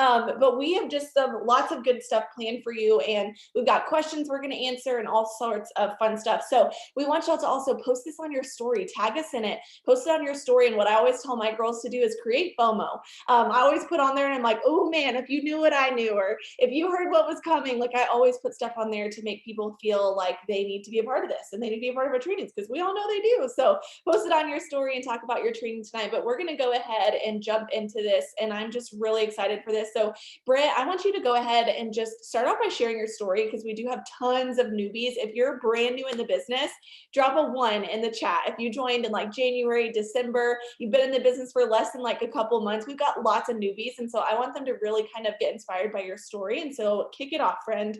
But we have just some lots of good stuff planned for you. And we've got questions we're going to answer and all sorts of fun stuff. So we want y'all to also post this on your story, tag us in it, post it on your story. And what I always tell my girls to do is create FOMO. I always put on there and I'm like, oh man, if you knew what I knew, or if you heard what was coming, like I always put stuff on there to make people feel like they need to be a part of this and they need to be a part of our trainings, because we all know they do. So post it on your story and talk about your training tonight. But we're going to go ahead and jump into this. And I'm just really excited for this. So Britt, I want you to go ahead and just start off by sharing your story, because we do have tons of newbies. If you're brand new in the business, drop a 1 in the chat. If you joined in like January, December, you've been in the business for less than like a couple months, we've got lots of newbies. And so I want them to really kind of get inspired by your story. And so kick it off, friend.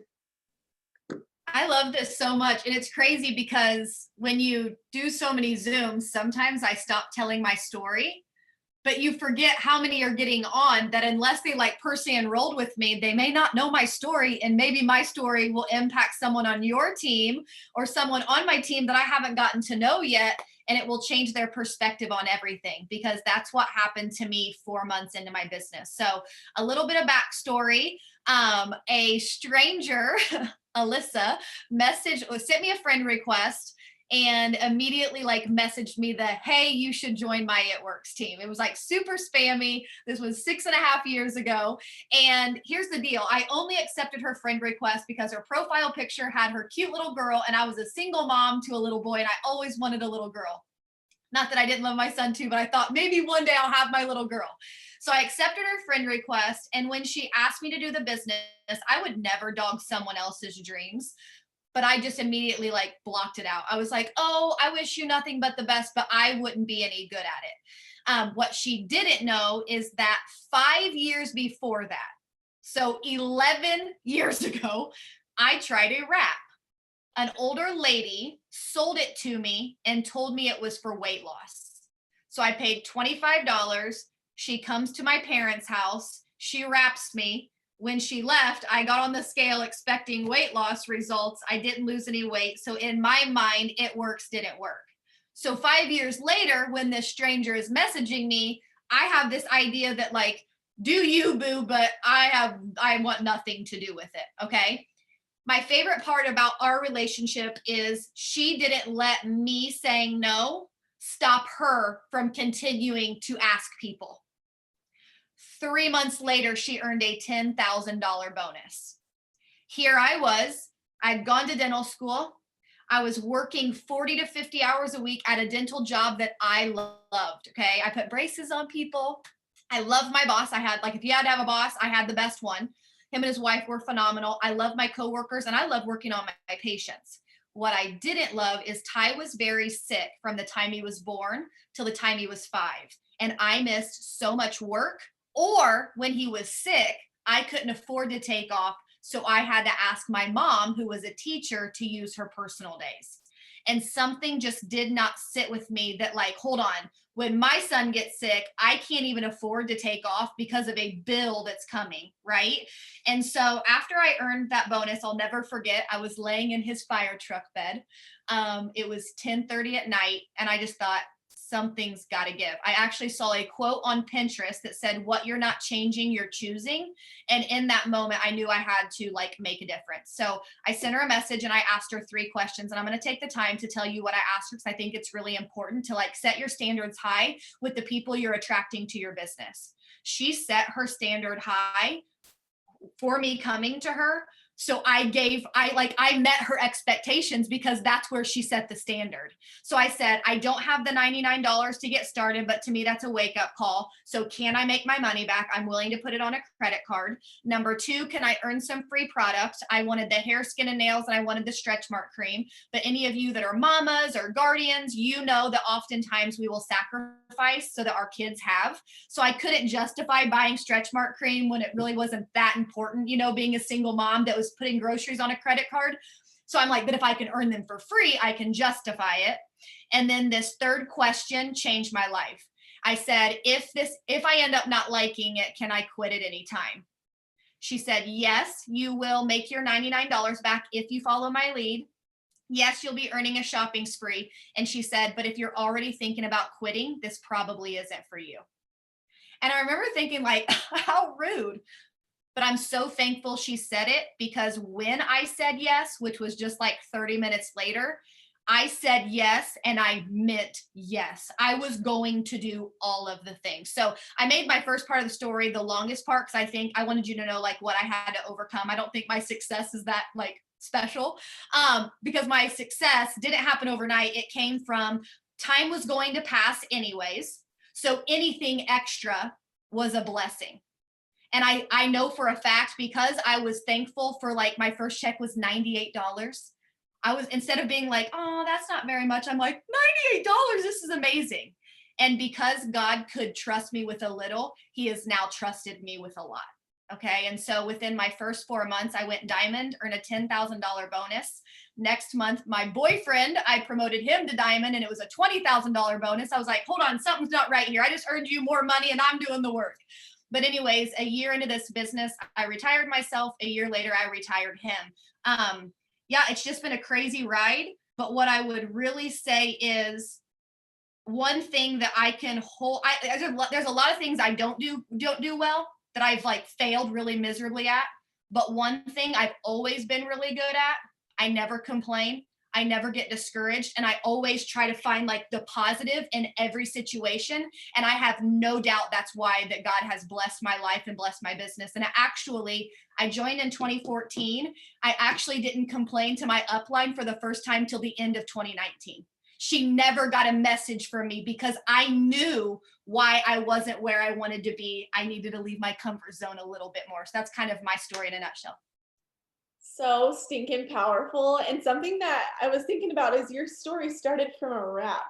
I love this so much. And it's crazy because when you do so many Zooms, sometimes I stop telling my story, but you forget how many are getting on, that unless they like personally enrolled with me, they may not know my story. And maybe my story will impact someone on your team or someone on my team that I haven't gotten to know yet. And it will change their perspective on everything, because that's what happened to me 4 months into my business. So a little bit of backstory. A stranger, Alyssa, sent me a friend request and immediately like messaged me the, hey, you should join my It Works team. It was like super spammy. This was 6.5 years ago. And here's the deal. I only accepted her friend request because her profile picture had her cute little girl, and I was a single mom to a little boy, and I always wanted a little girl. Not that I didn't love my son too, but I thought maybe one day I'll have my little girl. So I accepted her friend request. And when she asked me to do the business, I would never dog someone else's dreams, but I just immediately like blocked it out. I was like, oh, I wish you nothing but the best, but I wouldn't be any good at it. What she didn't know is that 5 years before that, so 11 years ago, I tried a wrap. An older lady sold it to me and told me it was for weight loss. So I paid $25. She comes to my parents' house. She wraps me. When she left, I got on the scale expecting weight loss results. I didn't lose any weight. So in my mind, It Works didn't work. So 5 years later, when this stranger is messaging me, I have this idea that like, do you, boo, but I want nothing to do with it. Okay. My favorite part about our relationship is she didn't let me saying no stop her from continuing to ask people. 3 months later, she earned a $10,000 bonus. Here I was, I'd gone to dental school. I was working 40 to 50 hours a week at a dental job that I loved, okay? I put braces on people. I loved my boss. I had, like, if you had to have a boss, I had the best one. Him and his wife were phenomenal. I love my coworkers, and I love working on my patients. What I didn't love is Ty was very sick from the time he was born till the time he was 5. And I missed so much work. Or when he was sick, I couldn't afford to take off. So I had to ask my mom, who was a teacher, to use her personal days. And something just did not sit with me that like, hold on, when my son gets sick, I can't even afford to take off because of a bill that's coming, right? And so after I earned that bonus, I'll never forget, I was laying in his fire truck bed. It was 10:30 at night, and I just thought, something's got to give. I actually saw a quote on Pinterest that said, what you're not changing, you're choosing. And in that moment, I knew I had to like make a difference. So I sent her a message and I asked her 3 questions, and I'm going to take the time to tell you what I asked her, because I think it's really important to like set your standards high with the people you're attracting to your business. She set her standard high for me coming to her. So I met her expectations because that's where she set the standard. So I said, I don't have the $99 to get started, but to me, that's a wake up call. So can I make my money back? I'm willing to put it on a credit card. Number 2, can I earn some free products? I wanted the hair, skin, and nails, and I wanted the stretch mark cream. But any of you that are mamas or guardians, you know that oftentimes we will sacrifice so that our kids have. So I couldn't justify buying stretch mark cream when it really wasn't that important, you know, being a single mom that was putting groceries on a credit card. So I'm like, but if I can earn them for free, I can justify it. And then this 3rd question changed my life. I said, if I end up not liking it, can I quit at any time? She said, yes, you will make your $99 back if you follow my lead. Yes, you'll be earning a shopping spree. And she said, but if you're already thinking about quitting, this probably isn't for you. And I remember thinking like, how rude. But I'm so thankful she said it, because when I said yes, which was just like 30 minutes later, I said yes and I meant yes. I was going to do all of the things. So I made my first part of the story the longest part, because I think I wanted you to know like what I had to overcome. I don't think my success is that like special, because my success didn't happen overnight. It came from time was going to pass anyways. So anything extra was a blessing. And I know for a fact, because I was thankful for, like, my first check was $98. I was, instead of being like, oh, that's not very much, I'm like, $98, this is amazing. And because God could trust me with a little, he has now trusted me with a lot. Okay. And so within my first 4 months, I went diamond, earned a $10,000 bonus. Next month, my boyfriend, I promoted him to diamond, and it was a $20,000 bonus. I was like, hold on, something's not right here. I just earned you more money and I'm doing the work. But anyways, a year into this business, I retired myself. A year later, I retired him. Yeah, it's just been a crazy ride. But what I would really say is, one thing that I can hold, there's a lot of things I don't do well, that I've like failed really miserably at. But one thing I've always been really good at, I never complain. I never get discouraged, and I always try to find like the positive in every situation. And I have no doubt that's why that God has blessed my life and blessed my business. And I joined in 2014. I actually didn't complain to my upline for the first time till the end of 2019. She never got a message from me, because I knew why I wasn't where I wanted to be. I needed to leave my comfort zone a little bit more. So that's kind of my story in a nutshell. So stinking powerful. And something that I was thinking about is your story started from a rap,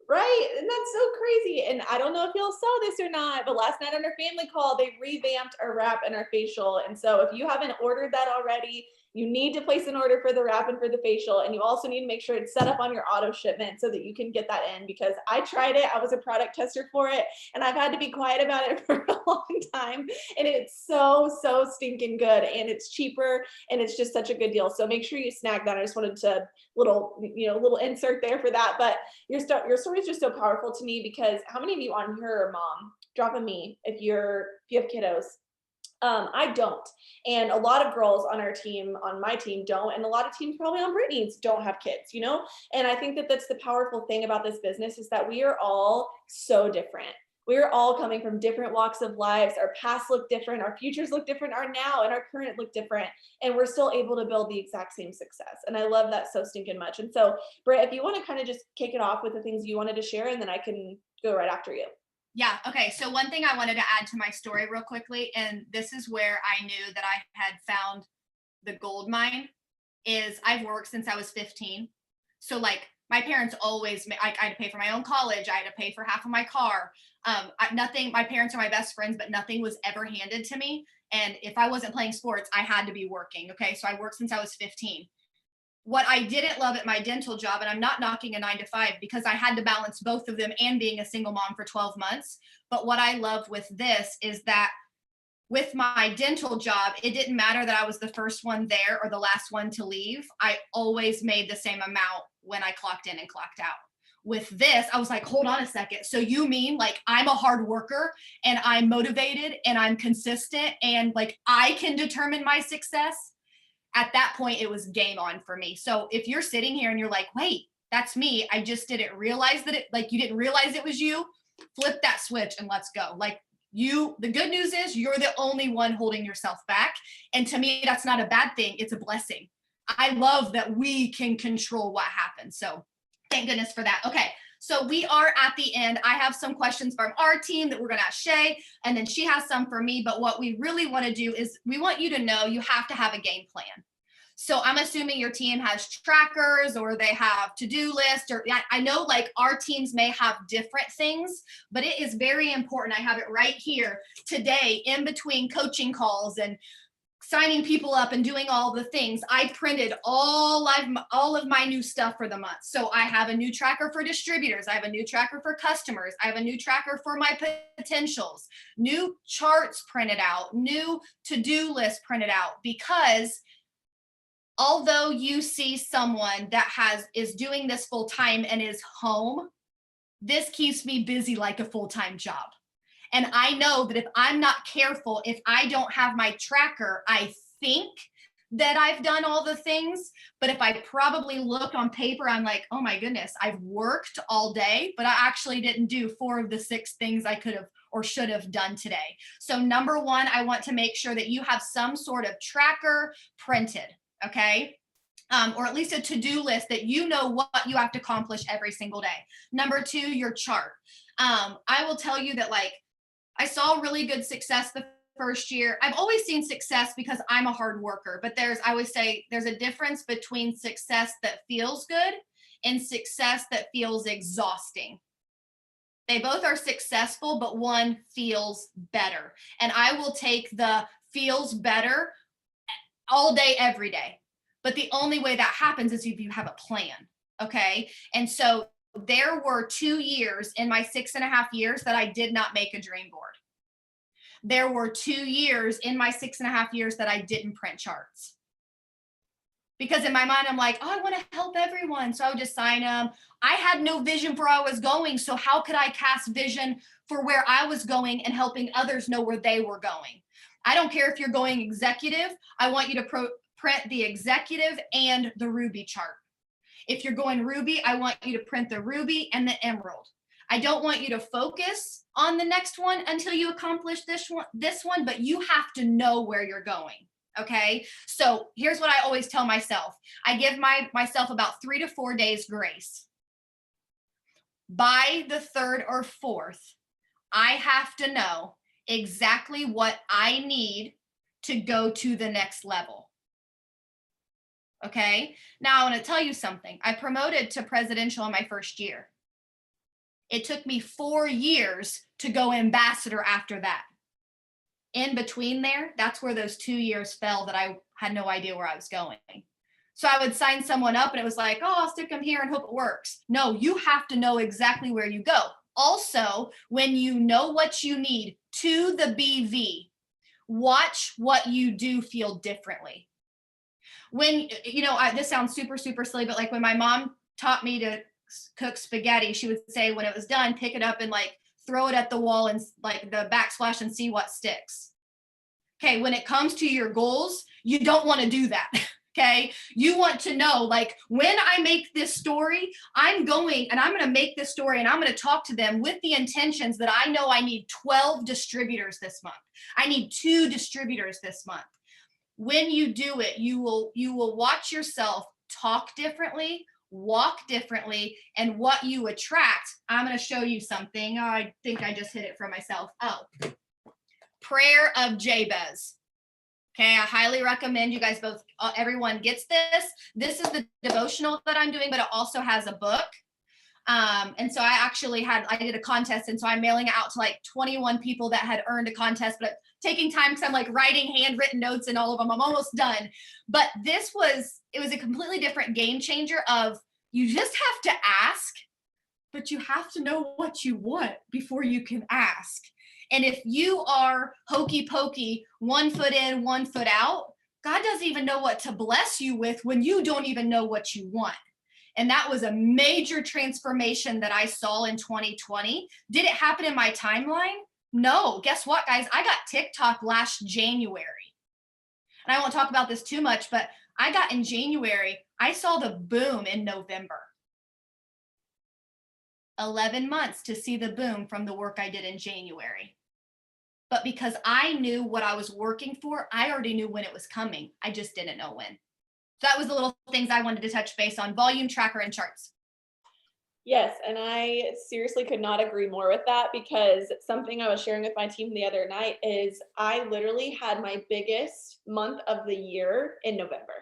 right? And that's so crazy. And I don't know if you'll saw this or not, but last night on our family call, they revamped our wrap and our facial. And so if you haven't ordered that already, you need to place an order for the wrap and for the facial. And you also need to make sure it's set up on your auto shipment so that you can get that in, because I tried it. I was a product tester for it, and I've had to be quiet about it for a long time. And it's so, so stinking good, and it's cheaper, and it's just such a good deal. So make sure you snag that. I just wanted to little insert there for that. But your story is just so powerful to me, because how many of you on here are mom? Drop a me if you have kiddos. I don't. And a lot of girls on our team, on my team, don't. And a lot of teams probably on Brittany's don't have kids, you know? And I think that that's the powerful thing about this business, is that we are all so different. We're all coming from different walks of lives. Our past look different, our futures look different, our now and our current look different. And we're still able to build the exact same success. And I love that so stinking much. And so, Britt, if you want to kind of just kick it off with the things you wanted to share, and then I can go right after you. Yeah. Okay. So one thing I wanted to add to my story real quickly, and this is where I knew that I had found the gold mine, is I've worked since I was 15. So like my parents always, I had to pay for my own college. I had to pay for half of my car. Nothing, my parents are my best friends, but nothing was ever handed to me. And if I wasn't playing sports, I had to be working. Okay. So I worked since I was 15. What I didn't love at my dental job, and I'm not knocking a 9 to 5, because I had to balance both of them and being a single mom for 12 months. But what I love with this is that with my dental job, it didn't matter that I was the first one there or the last one to leave. I always made the same amount when I clocked in and clocked out. With this, I was like, hold on a second. So you mean like I'm a hard worker and I'm motivated and I'm consistent and like I can determine my success? At that point, it was game on for me. So if you're sitting here and you're like, wait, that's me, I just didn't realize that you didn't realize it was you, flip that switch and let's go. Like the good news is you're the only one holding yourself back. And to me, that's not a bad thing. It's a blessing. I love that we can control what happens. So thank goodness for that. Okay. So we are at the end. I have some questions from our team that we're going to ask Shay, and then she has some for me. But what we really want to do is we want you to know you have to have a game plan. So I'm assuming your team has trackers or they have to-do lists, or I know like our teams may have different things, but it is very important. I have it right here today in between coaching calls and signing people up and doing all the things. I printed all of my new stuff for the month. So I have a new tracker for distributors. I have a new tracker for customers. I have a new tracker for my potentials, new charts printed out, new to-do list printed out, because although you see someone that is doing this full time and is home, this keeps me busy like a full-time job. And I know that if I'm not careful, if I don't have my tracker, I think that I've done all the things. But if I probably look on paper, I'm like, oh my goodness, I've worked all day, but I actually didn't do 4 of the 6 things I could have or should have done today. So number one, I want to make sure that you have some sort of tracker printed, okay? Or at least a to-do list that you know what you have to accomplish every single day. Number 2, your chart. I will tell you that, like, I saw really good success the first year. I've always seen success because I'm a hard worker, but I always say there's a difference between success that feels good and success that feels exhausting. They both are successful, but one feels better. And I will take the feels better all day, every day. But the only way that happens is if you have a plan. Okay. And so there were 2 years in my 6.5 years that I did not make a dream board. There were 2 years in my 6.5 years that I didn't print charts. Because in my mind, I'm like, oh, I want to help everyone. So I would just sign them. I had no vision for where I was going. So how could I cast vision for where I was going and helping others know where they were going? I don't care if you're going executive. I want you to print the executive and the Ruby chart. If you're going Ruby, I want you to print the Ruby and the Emerald. I don't want you to focus on the next one until you accomplish this one, but you have to know where you're going. Okay. So here's what I always tell myself. I give myself about 3 to 4 days grace. By the 3rd or 4th, I have to know exactly what I need to go to the next level. Okay. Now I want to tell you something. I promoted to presidential in my first year. It took me 4 years to go ambassador after that. In between there, that's where those 2 years fell that I had no idea where I was going. So I would sign someone up and it was like, oh, I'll stick them here and hope it works. No, you have to know exactly where you go. Also, when you know what you need to the BV, watch what you do feel differently. When, this sounds super, super silly, but like when my mom taught me to cook spaghetti, she would say when it was done, pick it up and like throw it at the wall and like the backsplash and see what sticks. Okay, when it comes to your goals, you don't want to do that. Okay, you want to know, like, when I make this story, I'm going to make this story and I'm going to talk to them with the intentions that I know I need 12 distributors this month. I need 2 distributors this month. When you do it, you will watch yourself talk differently, walk differently, and what you attract. I'm going to show you something. Oh, I think I just hit it for myself. Oh, prayer of Jabez. Okay, I highly recommend you guys both, everyone gets this. This is the devotional that I'm doing, but it also has a book. And so I did a contest, and so I'm mailing it out to like 21 people that had earned a contest, but taking time because I'm like writing handwritten notes and all of them. I'm almost done. But it was a completely different game changer of you just have to ask, but you have to know what you want before you can ask. And if you are hokey pokey, 1 foot in, 1 foot out, God doesn't even know what to bless you with when you don't even know what you want. And that was a major transformation that I saw in 2020. Did it happen in my timeline? No. Guess what, guys? I got TikTok last January. And I won't talk about this too much, but I got in January. I saw the boom in November. 11 months to see the boom from the work I did in January. But because I knew what I was working for, I already knew when it was coming. I just didn't know when. So that was the little things I wanted to touch base on: volume, tracker, and charts. Yes, and I seriously could not agree more with that, because something I was sharing with my team the other night is I literally had my biggest month of the year in November.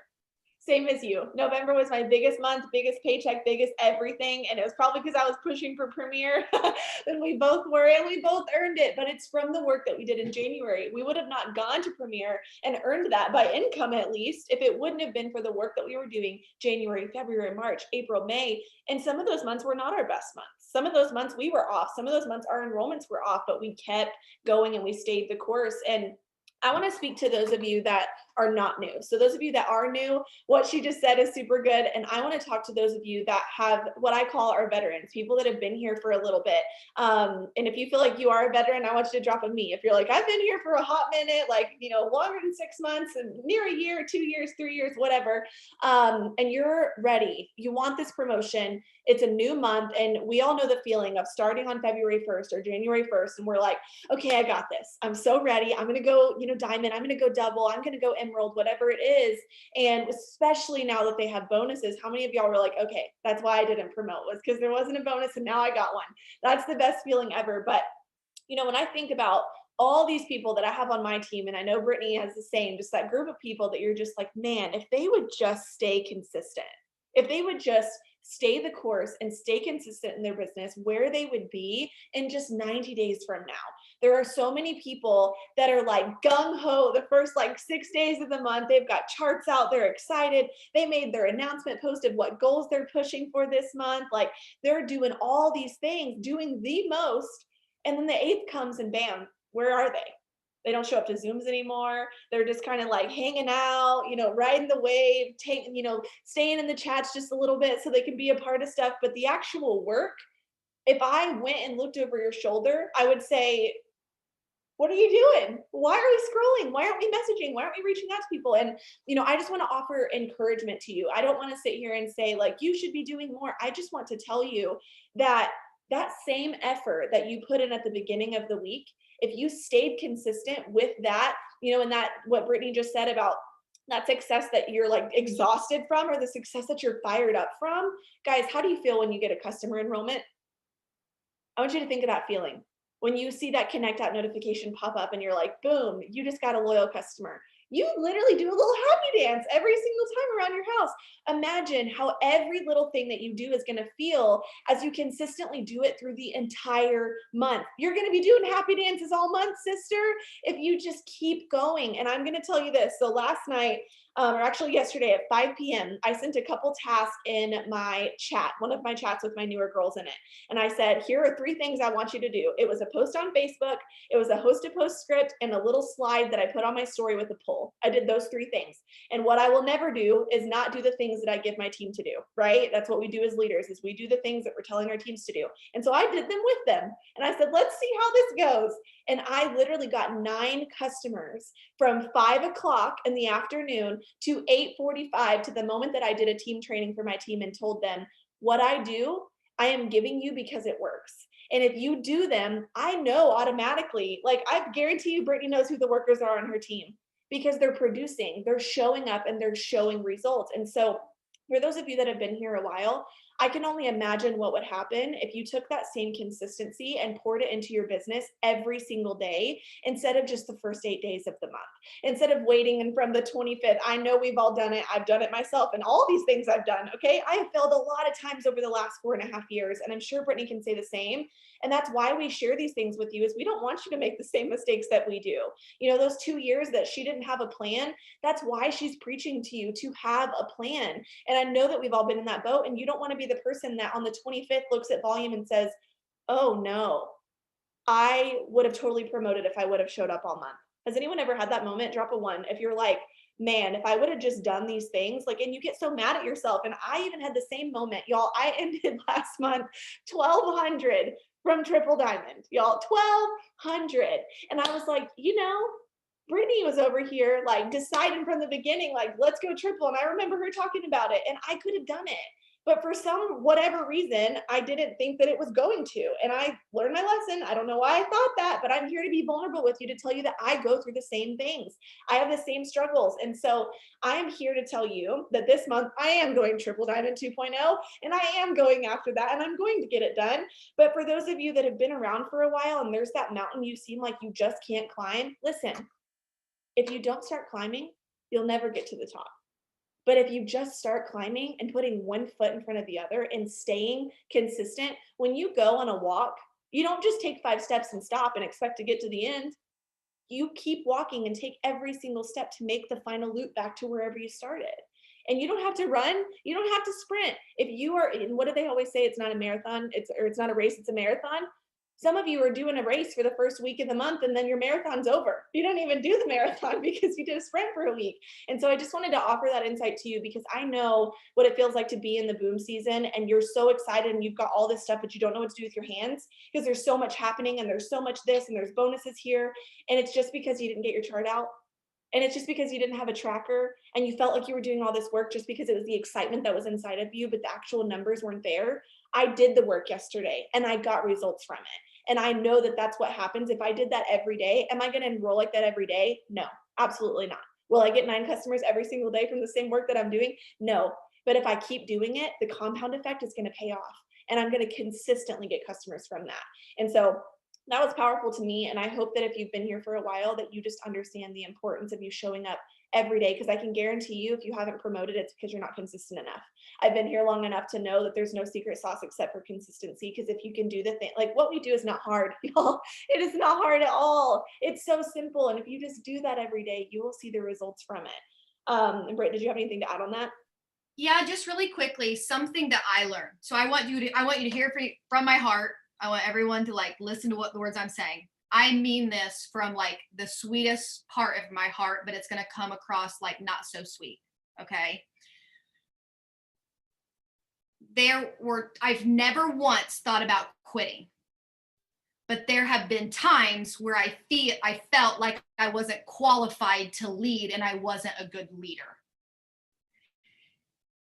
Same as you. November was my biggest month, biggest paycheck, biggest everything. And it was probably because I was pushing for Premiere and we both were, and we both earned it. But it's from the work that we did in January. We would have not gone to Premiere and earned that by income, at least, if it wouldn't have been for the work that we were doing January, February, March, April, May. And some of those months were not our best months. Some of those months we were off. Some of those months our enrollments were off, but we kept going and we stayed the course. And I want to speak to those of you that are not new. So those of you that are new, what she just said is super good. And I want to talk to those of you that have what I call our veterans, people that have been here for a little bit. And if you feel like you are a veteran, I want you to drop a me. If you're like, I've been here for a hot minute, like, longer than 6 months and near a year, 2 years, 3 years, whatever, and you're ready, you want this promotion, it's a new month. And we all know the feeling of starting on February 1st or January 1st. And we're like, okay, I got this. I'm so ready. I'm going to go, diamond. I'm going to go double. I'm going to go emerald, whatever it is. And especially now that they have bonuses, how many of y'all were like, okay, that's why I didn't promote, was because there wasn't a bonus and now I got one. That's the best feeling ever. But, when I think about all these people that I have on my team, and I know Brittany has the same, just that group of people that you're just like, man, if they would just stay consistent, if they would just stay the course and stay consistent in their business, where they would be in just 90 days from now. There are so many people that are like gung-ho the first like 6 days of the month. They've got charts out, they're excited. They made their announcement post of what goals they're pushing for this month. Like they're doing all these things, doing the most. And then the 8th comes and bam, where are they? They don't show up to Zooms anymore. They're just kind of like hanging out, riding the wave, staying in the chats just a little bit so they can be a part of stuff. But the actual work, if I went and looked over your shoulder, I would say, what are you doing? Why are we scrolling? Why aren't we messaging? Why aren't we reaching out to people? And, I just want to offer encouragement to you. I don't want to sit here and say like, you should be doing more. I just want to tell you that that same effort that you put in at the beginning of the week, if you stayed consistent with that, and that what Brittany just said about that success that you're like exhausted from, or the success that you're fired up from, guys, how do you feel when you get a customer enrollment? I want you to think of that feeling. When you see that connect out notification pop up and you're like, boom, you just got a loyal customer. You literally do a little happy dance every single time around your house. Imagine how every little thing that you do is going to feel as you consistently do it through the entire month. You're going to be doing happy dances all month, sister, if you just keep going. And I'm going to tell you this. So last night, or actually yesterday at 5 p.m., I sent a couple tasks in my chat, one of my chats with my newer girls in it. And I said, here are 3 things I want you to do. It was a post on Facebook, it was a host to post script, and a little slide that I put on my story with a poll. I did those 3 things. And what I will never do is not do the things that I give my team to do, right? That's what we do as leaders, is we do the things that we're telling our teams to do. And so I did them with them. And I said, let's see how this goes. And I literally got 9 customers from 5 o'clock in the afternoon to 8:45, to the moment that I did a team training for my team and told them, what I do, I am giving you because it works. And if you do them, I know automatically, like I guarantee you, Brittany knows who the workers are on her team, because they're producing, they're showing up, and they're showing results. And so for those of you that have been here a while, I can only imagine what would happen if you took that same consistency and poured it into your business every single day, instead of just the first 8 days of the month, instead of waiting and from the 25th. I know we've all done it. I've done it myself, and all these things I've done. Okay. I have failed a lot of times over the last 4.5 years. And I'm sure Brittany can say the same. And that's why we share these things with you, is we don't want you to make the same mistakes that we do. Those 2 years that she didn't have a plan, that's why she's preaching to you to have a plan. And I know that we've all been in that boat, and you don't want to be the person that on the 25th looks at volume and says, oh no, I would have totally promoted if I would have showed up all month. Has anyone ever had that moment? Drop a 1. If you're like, man, if I would have just done these things, like, and you get so mad at yourself. And I even had the same moment, y'all. I ended last month 1,200 from Triple Diamond, y'all, 1,200. And I was like, Brittany was over here like deciding from the beginning, like, let's go triple. And I remember her talking about it, and I could have done it. But for some whatever reason, I didn't think that it was going to. And I learned my lesson. I don't know why I thought that, but I'm here to be vulnerable with you, to tell you that I go through the same things. I have the same struggles. And so I'm here to tell you that this month I am going Triple Diamond 2.0, and I am going after that, and I'm going to get it done. But for those of you that have been around for a while and there's that mountain you seem like you just can't climb, listen, if you don't start climbing, you'll never get to the top. But if you just start climbing and putting one foot in front of the other and staying consistent, when you go on a walk, you don't just take 5 steps and stop and expect to get to the end. You keep walking and take every single step to make the final loop back to wherever you started. And you don't have to run. You don't have to sprint. If you are, and what do they always say? It's not a marathon. It's not a race. It's a marathon. Some of you are doing a race for the first week of the month and then your marathon's over. You don't even do the marathon because you did a sprint for a week. And so I just wanted to offer that insight to you because I know what it feels like to be in the boom season and you're so excited and you've got all this stuff, but you don't know what to do with your hands because there's so much happening and there's so much this and there's bonuses here. And it's just because you didn't get your chart out. And it's just because you didn't have a tracker and you felt like you were doing all this work just because it was the excitement that was inside of you, but the actual numbers weren't there. I did the work yesterday and I got results from it. And I know that that's what happens. If I did that every day, am I going to enroll like that every day? No, absolutely not. Will I get 9 customers every single day from the same work that I'm doing? No. But if I keep doing it, the compound effect is going to pay off. And I'm going to consistently get customers from that. And so that was powerful to me. And I hope that if you've been here for a while, that you just understand the importance of you showing up every day. Because I can guarantee you, if you haven't promoted, it's because you're not consistent enough. I've been here long enough to know that there's no secret sauce except for consistency. Because if you can do the thing, like what we do is not hard, y'all. It is not hard at all. It's so simple. And if you just do that every day, you will see the results from it. And Britt, did you have anything to add on that? Yeah, just really quickly, something that I learned. So I want you to hear from my heart. I want everyone to like listen to what the words I'm saying. I mean this from like the sweetest part of my heart, but it's going to come across like not so sweet. Okay. I've never once thought about quitting, but there have been times where I felt like I wasn't qualified to lead and I wasn't a good leader.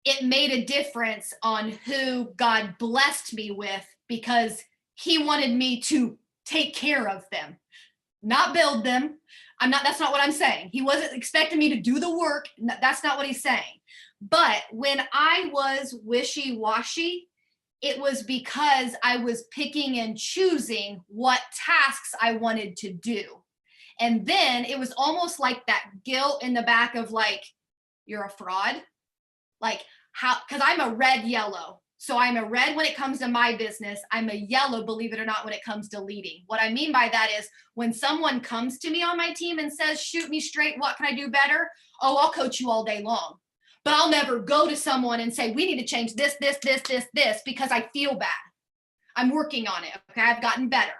It made a difference on who God blessed me with because he wanted me to take care of them, not build them. That's not what I'm saying. He wasn't expecting me to do the work. That's not what he's saying. But when I was wishy-washy, it was because I was picking and choosing what tasks I wanted to do. And then it was almost like that guilt in the back of like, you're a fraud. Like how, because I'm a red yellow. So I'm a red when it comes to my business. I'm a yellow, believe it or not, when it comes to leading. What I mean by that is when someone comes to me on my team and says, shoot me straight, what can I do better? Oh, I'll coach you all day long. But I'll never go to someone and say, we need to change this, because I feel bad. I'm working on it. Okay. I've gotten better.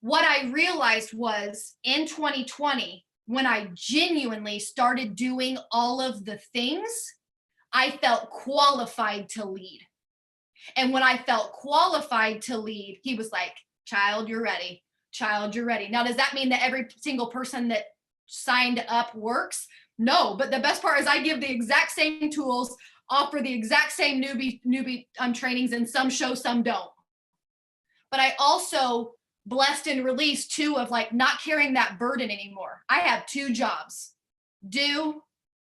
What I realized was in 2020, when I genuinely started doing all of the things, I felt qualified to lead. And when I felt qualified to lead, he was like, child, you're ready. Child, you're ready. Now, does that mean that every single person that signed up works? No, but the best part is I give the exact same tools, offer the exact same newbie trainings, and some show, some don't. But I also blessed and released too of like not carrying that burden anymore. I have 2 jobs: do,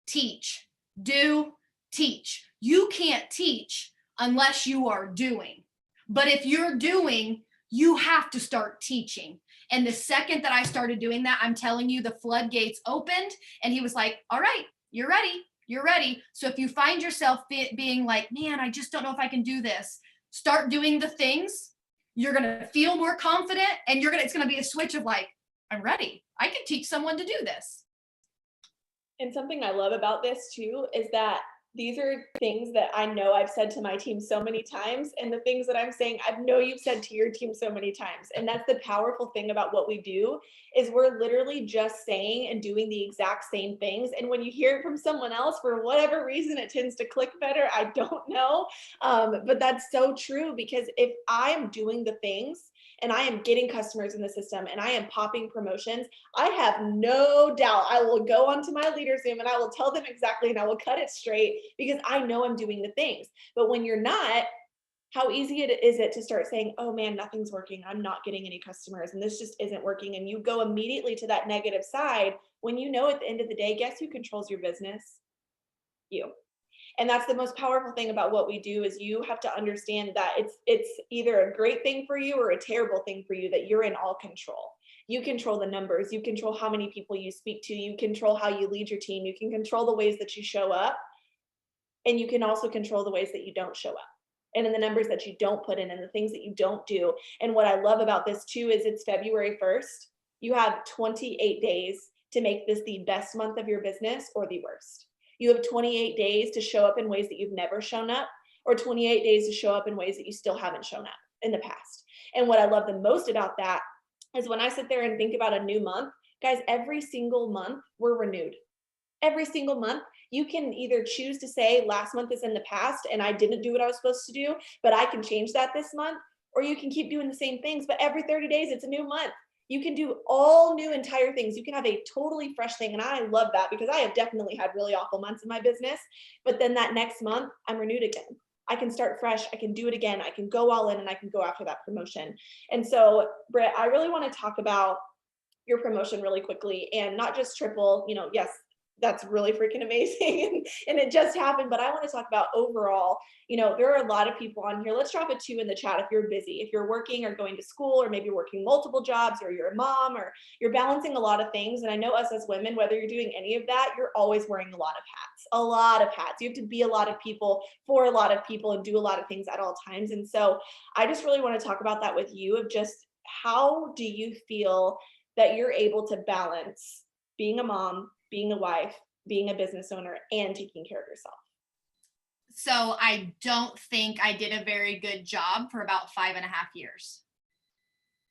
teach, do, teach. You can't teach unless you are doing. But if you're doing, you have to start teaching. And the second that I started doing that, I'm telling you, the floodgates opened and he was like, all right, you're ready. You're ready. So if you find yourself being like, man, I just don't know if I can do this, start doing the things. You're going to feel more confident and it's going to be a switch of like, I'm ready. I can teach someone to do this. And something I love about this too is that these are things that I know I've said to my team so many times, and the things that I'm saying, I know you've said to your team so many times. And that's the powerful thing about what we do is we're literally just saying and doing the exact same things. And when you hear it from someone else, for whatever reason, it tends to click better. I don't know. But that's so true, because if I'm doing the things and I am getting customers in the system and I am popping promotions, I have no doubt I will go onto my leader Zoom and I will tell them exactly, and I will cut it straight because I know I'm doing the things. But when you're not, how easy is it to start saying, oh man, nothing's working. I'm not getting any customers and this just isn't working. And you go immediately to that negative side when you know at the end of the day, guess who controls your business? You. And that's the most powerful thing about what we do is you have to understand that it's either a great thing for you or a terrible thing for you, that you're in all control. You control the numbers, you control how many people you speak to, you control how you lead your team, you can control the ways that you show up, and you can also control the ways that you don't show up, and in the numbers that you don't put in and the things that you don't do. And what I love about this too is it's February 1st. You have 28 days to make this the best month of your business or the worst. You have 28 days to show up in ways that you've never shown up, or 28 days to show up in ways that you still haven't shown up in the past. And what I love the most about that is when I sit there and think about a new month, guys, every single month we're renewed. Every single month, you can either choose to say last month is in the past and I didn't do what I was supposed to do, but I can change that this month, or you can keep doing the same things, but every 30 days it's a new month. You can do all new entire things. You can have a totally fresh thing. And I love that because I have definitely had really awful months in my business, but then that next month I'm renewed again. I can start fresh. I can do it again. I can go all in and I can go after that promotion. And so, Britt, I really want to talk about your promotion really quickly, and not just triple, yes, that's really freaking amazing and it just happened, but I want to talk about overall. There are a lot of people on here. Let's drop a 2 in the chat if you're busy, if you're working or going to school, or maybe working multiple jobs, or you're a mom, or you're balancing a lot of things. And I know us as women, whether you're doing any of that, you're always wearing a lot of hats. A lot of hats. You have to be a lot of people for a lot of people and do a lot of things at all times. And so I just really want to talk about that with you, of just how do you feel that you're able to balance being a mom, being a wife, being a business owner, and taking care of yourself? So I don't think I did a very good job for about 5.5 years,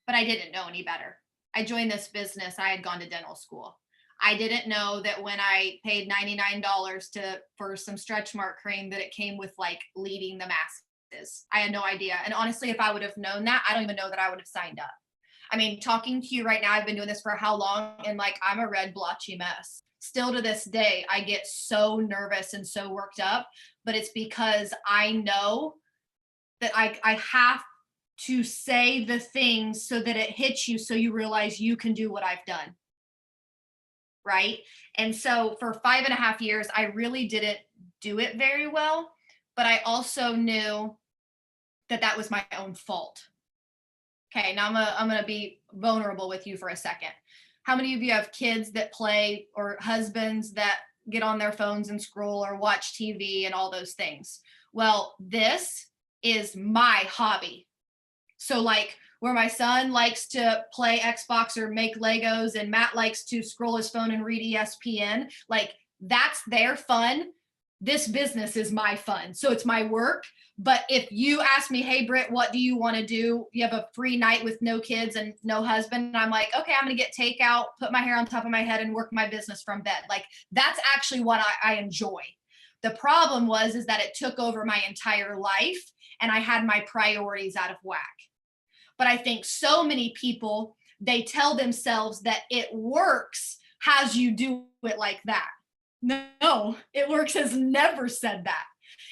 but I didn't know any better. I joined this business. I had gone to dental school. I didn't know that when I paid $99 for some stretch mark cream, that it came with like leading the masses. I had no idea. And honestly, if I would have known that, I don't even know that I would have signed up. I mean, talking to you right now, I've been doing this for how long? And like, I'm a red blotchy mess. Still to this day, I get so nervous and so worked up, but it's because I know that I have to say the things so that it hits you, so you realize you can do what I've done. Right? And so for 5.5 years, I really didn't do it very well, but I also knew that that was my own fault. Okay, now I'm gonna be vulnerable with you for a second. How many of you have kids that play, or husbands that get on their phones and scroll or watch TV and all those things? Well, this is my hobby. So like where my son likes to play Xbox or make Legos, and Matt likes to scroll his phone and read ESPN, like that's their fun. This business is my fun. So it's my work. But if you ask me, hey, Britt, what do you want to do? You have a free night with no kids and no husband. And I'm like, okay, I'm going to get takeout, put my hair on top of my head, and work my business from bed. Like that's actually what I enjoy. The problem is that it took over my entire life and I had my priorities out of whack. But I think so many people, they tell themselves that it works has you do it like that. No, It Works has never said that.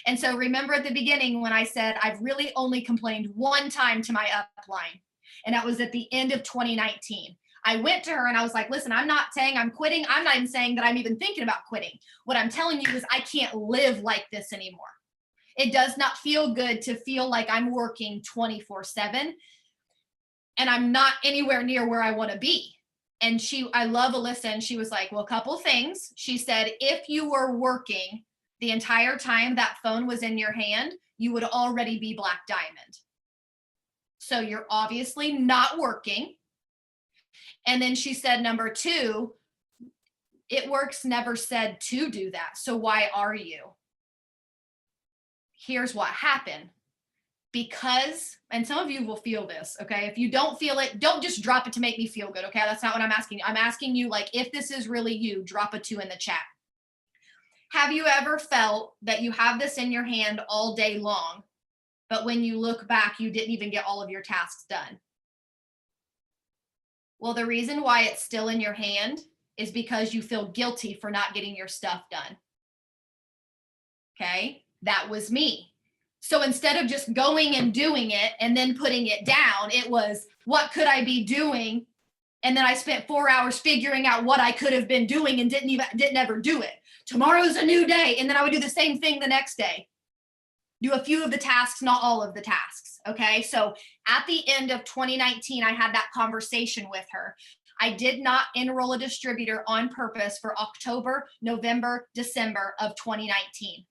And so remember at the beginning when I said I've really only complained one time to my upline, and that was at the end of 2019. I went to her and I was like, listen, I'm not saying I'm quitting. I'm not even saying that I'm even thinking about quitting. What I'm telling you is I can't live like this anymore. It does not feel good to feel like I'm working 24/7 and I'm not anywhere near where I want to be. And I love Alyssa, and she was like, well, a couple things. She said, if you were working the entire time that phone was in your hand, you would already be Black Diamond. So you're obviously not working. And then she said, number 2, It Works never said to do that. So why are you? Here's what happened. Because, and some of you will feel this, okay? If you don't feel it, don't just drop it to make me feel good, okay? That's not what I'm asking you. I'm asking you, like, if this is really you, drop a 2 in the chat. Have you ever felt that you have this in your hand all day long, but when you look back, you didn't even get all of your tasks done? Well, the reason why it's still in your hand is because you feel guilty for not getting your stuff done. Okay? That was me. So instead of just going and doing it and then putting it down, it was, what could I be doing? And then I spent 4 hours figuring out what I could have been doing and didn't ever do it. Tomorrow's a new day. And then I would do the same thing the next day. Do a few of the tasks, not all of the tasks. Okay. So at the end of 2019, I had that conversation with her. I did not enroll a distributor on purpose for October, November, December of 2019.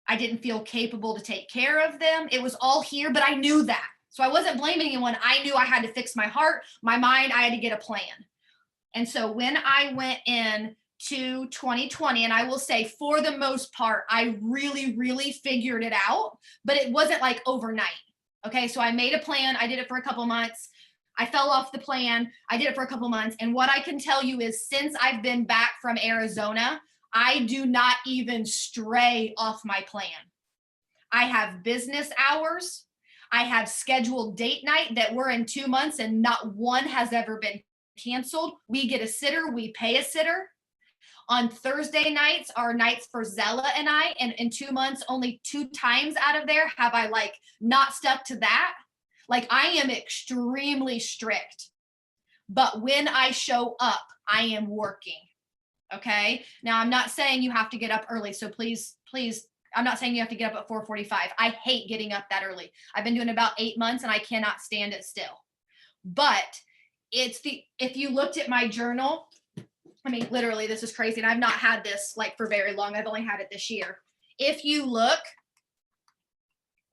I didn't feel capable to take care of them. It was all here, but I knew that. So I wasn't blaming anyone. I knew I had to fix my heart, my mind. I had to get a plan. And so when I went in to 2020, and I will say for the most part, I really, really figured it out, but it wasn't like overnight. Okay, so I made a plan. I did it for a couple months. I fell off the plan. I did it for a couple months. And what I can tell you is since I've been back from Arizona, I do not even stray off my plan. I have business hours. I have scheduled date night that we're in 2 months and not one has ever been canceled. We get a sitter, we pay a sitter. On Thursday nights are nights for Zella and I, and in 2 months, only 2 times out of there have I like not stuck to that. Like I am extremely strict, but when I show up, I am working. Okay. Now I'm not saying you have to get up early. So please, I'm not saying you have to get up at 4:45. I hate getting up that early. I've been doing about 8 months and I cannot stand it still. But if you looked at my journal, I mean, literally, this is crazy. And I've not had this like for very long. I've only had it this year. If you look,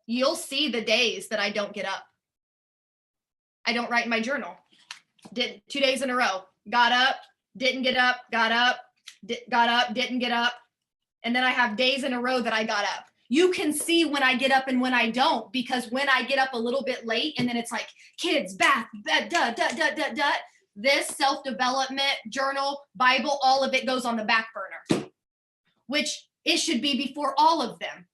you'll see the days that I don't get up. I don't write in my journal. Did 2 days in a row, got up, didn't get up, got up, got up, didn't get up. And then I have days in a row that I got up. You can see when I get up and when I don't, because when I get up a little bit late and then it's like kids, bath, this self-development journal, Bible, all of it goes on the back burner, which it should be before all of them.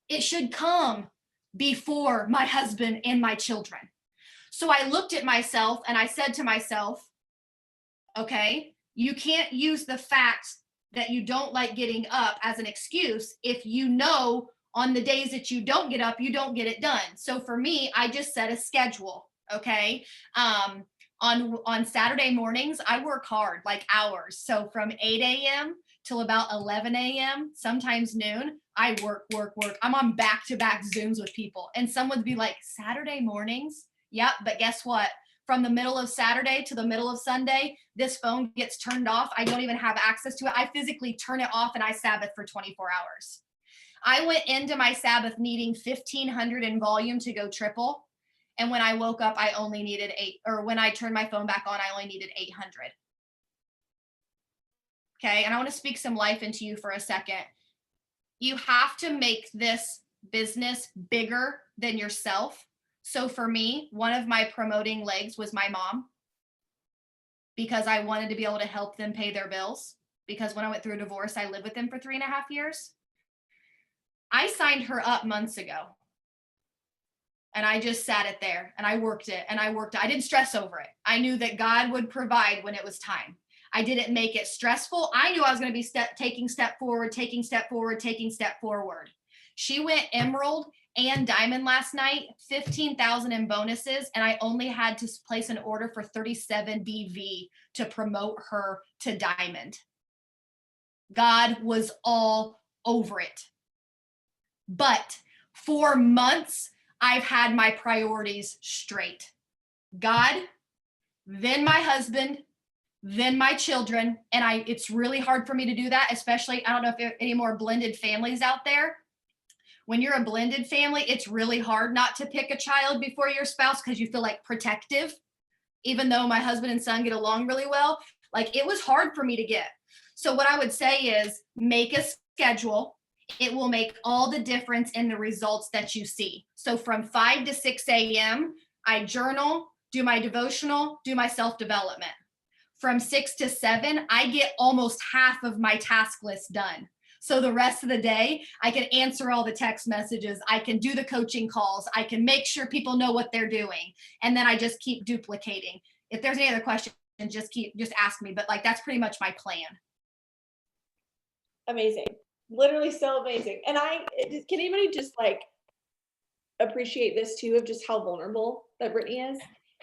It should come before my husband and my children. So I looked at myself and I said to myself, okay, you can't use the fact that you don't like getting up as an excuse if you know on the days that you don't get up, you don't get it done. So for me, I just set a schedule, okay? On Saturday mornings, I work hard, like hours. So from 8 a.m. till about 11 a.m., sometimes noon, I work. I'm on back-to-back Zooms with people. And someone would be like, Saturday mornings? Yep, but guess what? From the middle of Saturday to the middle of Sunday, this phone gets turned off. I don't even have access to it. I physically turn it off and I Sabbath for 24 hours. I went into my Sabbath needing 1,500 in volume to go triple. And when I woke up, I only needed 8, or when I turned my phone back on, I only needed 800. Okay, and I want to speak some life into you for a second. You have to make this business bigger than yourself. So for me, one of my promoting legs was my mom, because I wanted to be able to help them pay their bills. Because when I went through a divorce, I lived with them for 3.5 years. I signed her up months ago. And I just sat it there and I worked it and I worked it. I didn't stress over it. I knew that God would provide when it was time. I didn't make it stressful. I knew I was going to be taking step forward. She went emerald and diamond last night, 15,000 in bonuses. And I only had to place an order for 37 BV to promote her to diamond. God was all over it. But for months, I've had my priorities straight. God, then my husband, then my children. And it's really hard for me to do that, especially, I don't know if there are any more blended families out there. When you're a blended family, it's really hard not to pick a child before your spouse because you feel like protective. Even though my husband and son get along really well, like it was hard for me to get. So what I would say is make a schedule. It will make all the difference in the results that you see. So from 5 to 6 a.m., I journal, do my devotional, do my self-development. From 6 to 7, I get almost half of my task list done. So the rest of the day, I can answer all the text messages. I can do the coaching calls. I can make sure people know what they're doing. And then I just keep duplicating. If there's any other questions, just ask me. But like, that's pretty much my plan. Amazing. Literally so amazing. And can anybody just like appreciate this too, of just how vulnerable that Brittany is?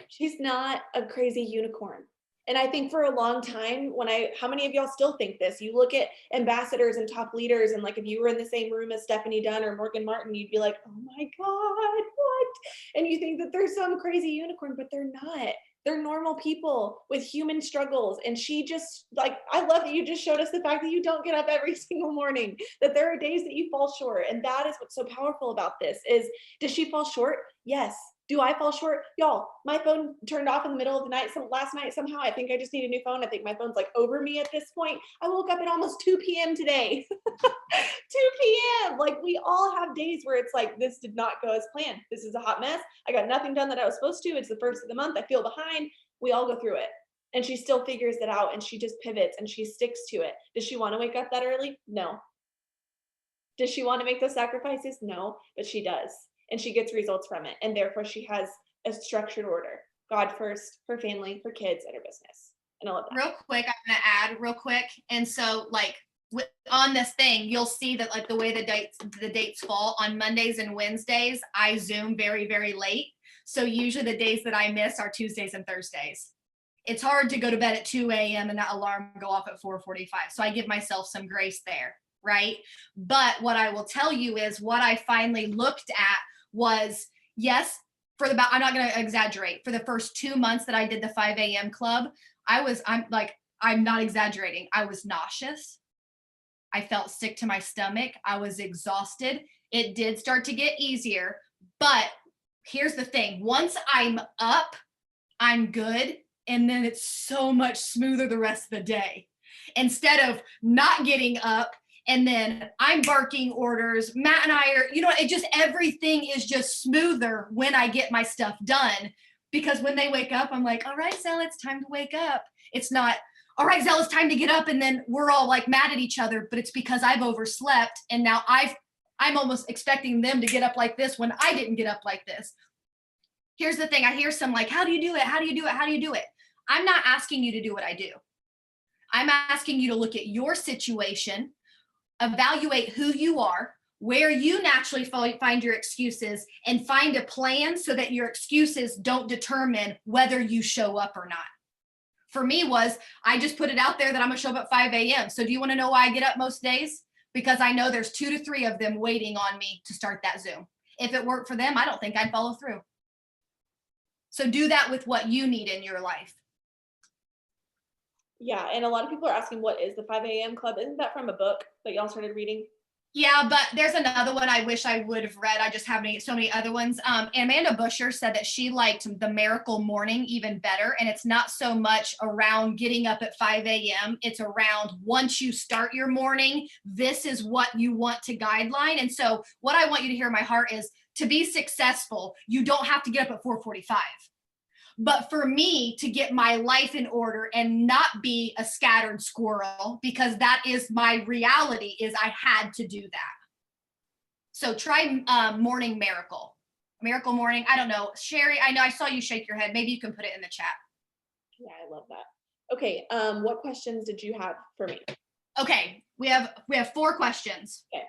She's not a crazy unicorn. And I think for a long time, how many of y'all still think this? You look at ambassadors and top leaders, and like if you were in the same room as Stephanie Dunn or Morgan Martin, you'd be like, oh my God, what? And you think that there's some crazy unicorn, but they're not. They're normal people with human struggles. And she just I love that you just showed us the fact that you don't get up every single morning, that there are days that you fall short. And that is what's so powerful about this is, does she fall short? Yes. Do I fall short? Y'all, my phone turned off in the middle of the night. Last night, somehow, I think I just need a new phone. I think my phone's like over me at this point. I woke up at almost 2 p.m. today. 2 p.m. Like, we all have days where it's like, this did not go as planned. This is a hot mess. I got nothing done that I was supposed to. It's the first of the month. I feel behind. We all go through it. And she still figures it out, and she just pivots and she sticks to it. Does she want to wake up that early? No. Does she want to make those sacrifices? No, but she does. And she gets results from it. And therefore she has a structured order. God first, her family, her kids, and her business. And I love that. Real quick, I'm gonna add real quick. And so like on this thing, you'll see that like the way the dates fall on Mondays and Wednesdays, I Zoom very, very late. So usually the days that I miss are Tuesdays and Thursdays. It's hard to go to bed at 2 a.m. and that alarm go off at 4:45. So I give myself some grace there, right? But what I will tell you is what I finally looked at was, yes, I'm not going to exaggerate. For the first 2 months that I did the 5 a.m. club, I'm not exaggerating. I was nauseous. I felt sick to my stomach. I was exhausted. It did start to get easier. But here's the thing. Once I'm up, I'm good. And then it's so much smoother the rest of the day. Instead of not getting up and then I'm barking orders, Matt and I are, it just, everything is just smoother when I get my stuff done. Because when they wake up, I'm like, all right, Zell, it's time to wake up. It's not, all right, Zell, it's time to get up. And then we're all like mad at each other, but it's because I've overslept. And now I'm almost expecting them to get up like this when I didn't get up like this. Here's the thing. I hear some like, how do you do it? How do you do it? How do you do it? I'm not asking you to do what I do. I'm asking you to look at your situation, evaluate who you are, where you naturally find your excuses, and find a plan so that your excuses don't determine whether you show up or not. For me I just put it out there that I'm gonna show up at 5 a.m. So do you wanna know why I get up most days? Because I know there's 2 to 3 of them waiting on me to start that Zoom. If it worked for them, I don't think I'd follow through. So do that with what you need in your life. Yeah, and a lot of people are asking, what is the 5 a.m. club? Isn't that from a book that y'all started reading? Yeah, but there's another one I wish I would have read. I just have so many other ones. Amanda Busher said that she liked the Miracle Morning even better. And it's not so much around getting up at 5 a.m. It's around once you start your morning, this is what you want to guideline. And so what I want you to hear in my heart is to be successful, you don't have to get up at 4:45. But for me to get my life in order and not be a scattered squirrel, because that is my reality, is I had to do that. So try Morning Miracle. Miracle Morning. I don't know. Sherry, I know I saw you shake your head. Maybe you can put it in the chat. Yeah, I love that. Okay. What questions did you have for me? Okay. We have 4 questions. Okay.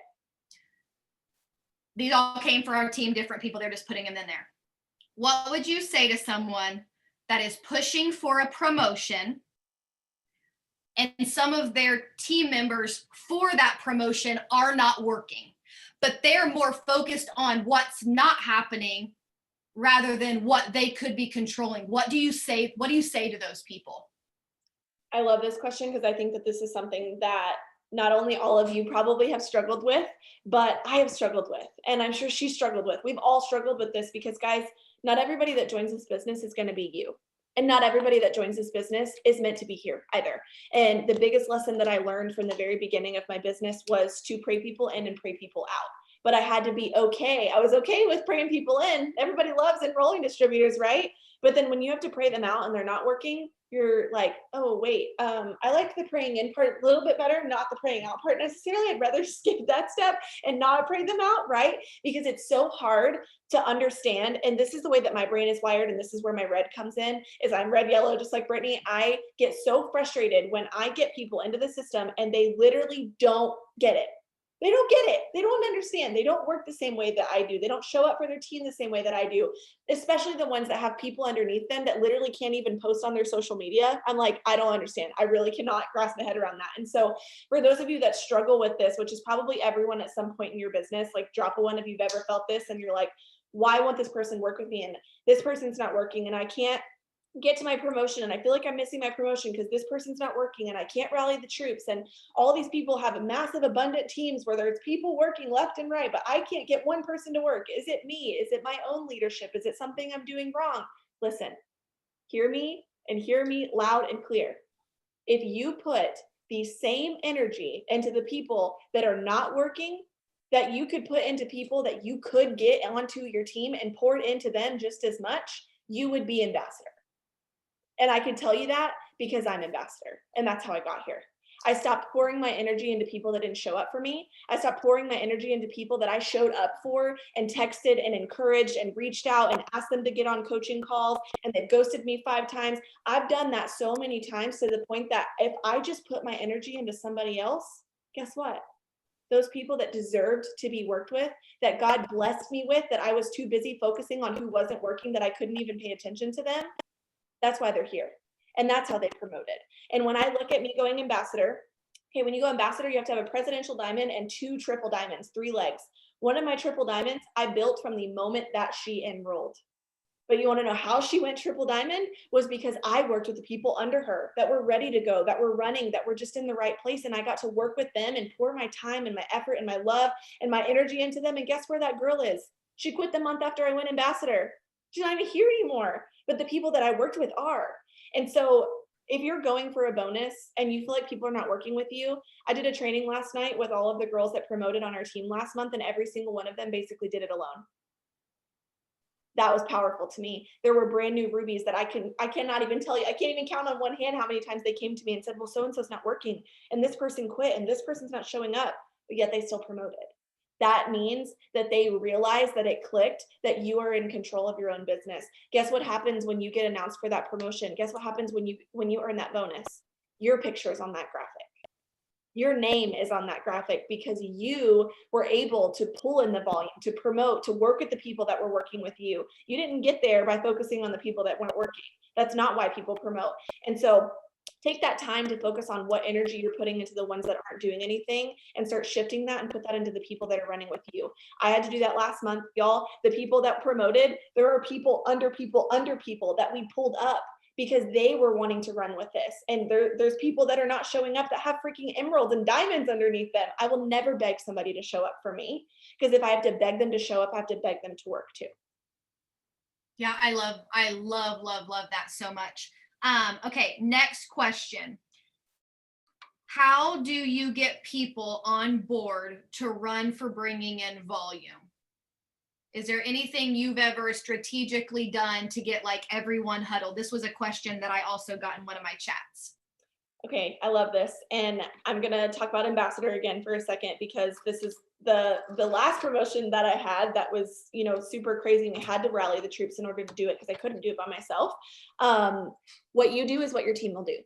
These all came from our team, different people. They're just putting them in there. What would you say to someone that is pushing for a promotion and some of their team members for that promotion are not working, but they're more focused on what's not happening rather than what they could be controlling? What do you say to those people? I love this question because I think that this is something that not only all of you probably have struggled with, but I have struggled with, and I'm sure she struggled with. We've all struggled with this because, guys, not everybody that joins this business is going to be you. And not everybody that joins this business is meant to be here either. And the biggest lesson that I learned from the very beginning of my business was to pray people in and pray people out. But I had to be okay. I was okay with praying people in. Everybody loves enrolling distributors, right? But then when you have to pray them out and they're not working, you're like, oh, wait, I like the praying in part a little bit better, not the praying out part necessarily. I'd rather skip that step and not pray them out, right? Because it's so hard to understand. And this is the way that my brain is wired. And this is where my red comes in, is I'm red, yellow, just like Brittany. I get so frustrated when I get people into the system and they literally don't get it. They don't get it. They don't understand. They don't work the same way that I do. They don't show up for their team the same way that I do, especially the ones that have people underneath them that literally can't even post on their social media. I'm like, I don't understand. I really cannot grasp my head around that. And so for those of you that struggle with this, which is probably everyone at some point in your business, like drop a one if you've ever felt this and you're like, why won't this person work with me? And this person's not working and I can't get to my promotion and I feel like I'm missing my promotion because this person's not working and I can't rally the troops. And all these people have massive, abundant teams where there's people working left and right, but I can't get one person to work. Is it me? Is it my own leadership? Is it something I'm doing wrong? Listen, hear me and hear me loud and clear. If you put the same energy into the people that are not working that you could put into people that you could get onto your team and poured into them just as much, you would be ambassador. And I can tell you that because I'm ambassador, and that's how I got here. I stopped pouring my energy into people that didn't show up for me. I stopped pouring my energy into people that I showed up for and texted and encouraged and reached out and asked them to get on coaching calls, and they've ghosted me 5 times. I've done that so many times to the point that if I just put my energy into somebody else, guess what? Those people that deserved to be worked with, that God blessed me with, that I was too busy focusing on who wasn't working, that I couldn't even pay attention to them, that's why they're here. And that's how they promoted. And when I look at me going ambassador, okay, when you go ambassador, you have to have a presidential diamond and 2 triple diamonds, 3 legs. One of my triple diamonds I built from the moment that she enrolled. But you want to know how she went triple diamond? Was because I worked with the people under her that were ready to go, that were running, that were just in the right place. And I got to work with them and pour my time and my effort and my love and my energy into them. And guess where that girl is? She quit the month after I went ambassador. She's not even here anymore. But the people that I worked with are. And so if you're going for a bonus and you feel like people are not working with you, I did a training last night with all of the girls that promoted on our team last month, and every single one of them basically did it alone. That was powerful to me. There were brand new rubies that I cannot even tell you. I can't even count on one hand how many times they came to me and said, well, so-and-so's not working and this person quit and this person's not showing up, but yet they still promoted. That means that they realize that it clicked, that you are in control of your own business. Guess what happens when you get announced for that promotion? Guess what happens when you earn that bonus? Your picture is on that graphic. Your name is on that graphic because you were able to pull in the volume, to promote, to work with the people that were working with you. You didn't get there by focusing on the people that weren't working. That's not why people promote. And so take that time to focus on what energy you're putting into the ones that aren't doing anything and start shifting that and put that into the people that are running with you. I had to do that last month, y'all. The people that promoted, there are people under people that we pulled up because they were wanting to run with this. And there's people that are not showing up that have freaking emeralds and diamonds underneath them. I will never beg somebody to show up for me, because if I have to beg them to show up, I have to beg them to work too. Yeah, I love that so much. Okay, next question. How do you get people on board to run for bringing in volume? Is there anything you've ever strategically done to get like everyone huddled? This was a question that I also got in one of my chats. Okay, I love this. And I'm going to talk about ambassador again for a second, because this is the last promotion that I had that was, super crazy, and I had to rally the troops in order to do it because I couldn't do it by myself. What you do is what your team will do.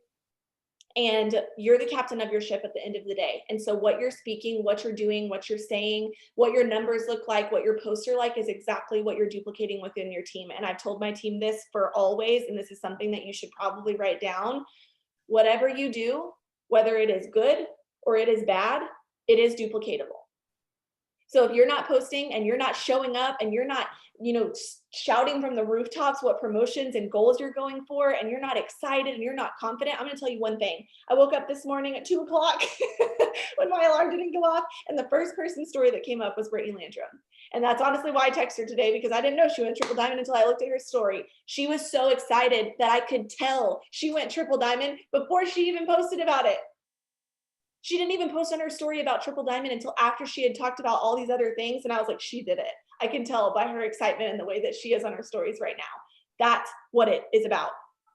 And you're the captain of your ship at the end of the day. And so what you're speaking, what you're doing, what you're saying, what your numbers look like, what your posts are like is exactly what you're duplicating within your team. And I've told my team this for always, and this is something that you should probably write down. Whatever you do, whether it is good or it is bad, it is duplicatable. So if you're not posting and you're not showing up and you're not, shouting from the rooftops what promotions and goals you're going for, and you're not excited and you're not confident, I'm going to tell you one thing. I woke up this morning at 2:00 when my alarm didn't go off, and the first person story that came up was Brittany Landrum. And that's honestly why I texted her today, because I didn't know she went triple diamond until I looked at her story. She was so excited that I could tell she went triple diamond before she even posted about it. She didn't even post on her story about triple diamond until after she had talked about all these other things. And I was like, she did it. I can tell by her excitement and the way that she is on her stories right now. That's what it is about.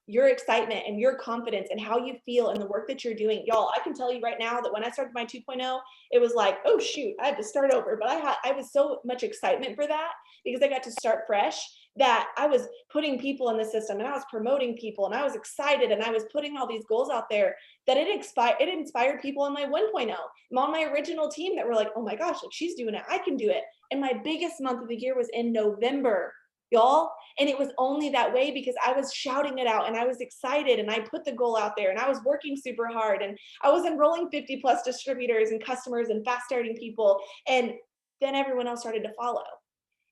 Your excitement and your confidence and how you feel and the work that you're doing. Y'all, I can tell you right now that when I started my 2.0, it was like, oh shoot, I had to start over. But I was so much excitement for that because I got to start fresh, that I was putting people in the system and I was promoting people and I was excited and I was putting all these goals out there, that it inspired people on my 1.0, on my original team, that were like, oh my gosh, like she's doing it, I can do it. And my biggest month of the year was in November, y'all. And it was only that way because I was shouting it out and I was excited and I put the goal out there and I was working super hard and I was enrolling 50 plus distributors and customers and fast starting people. And then everyone else started to follow.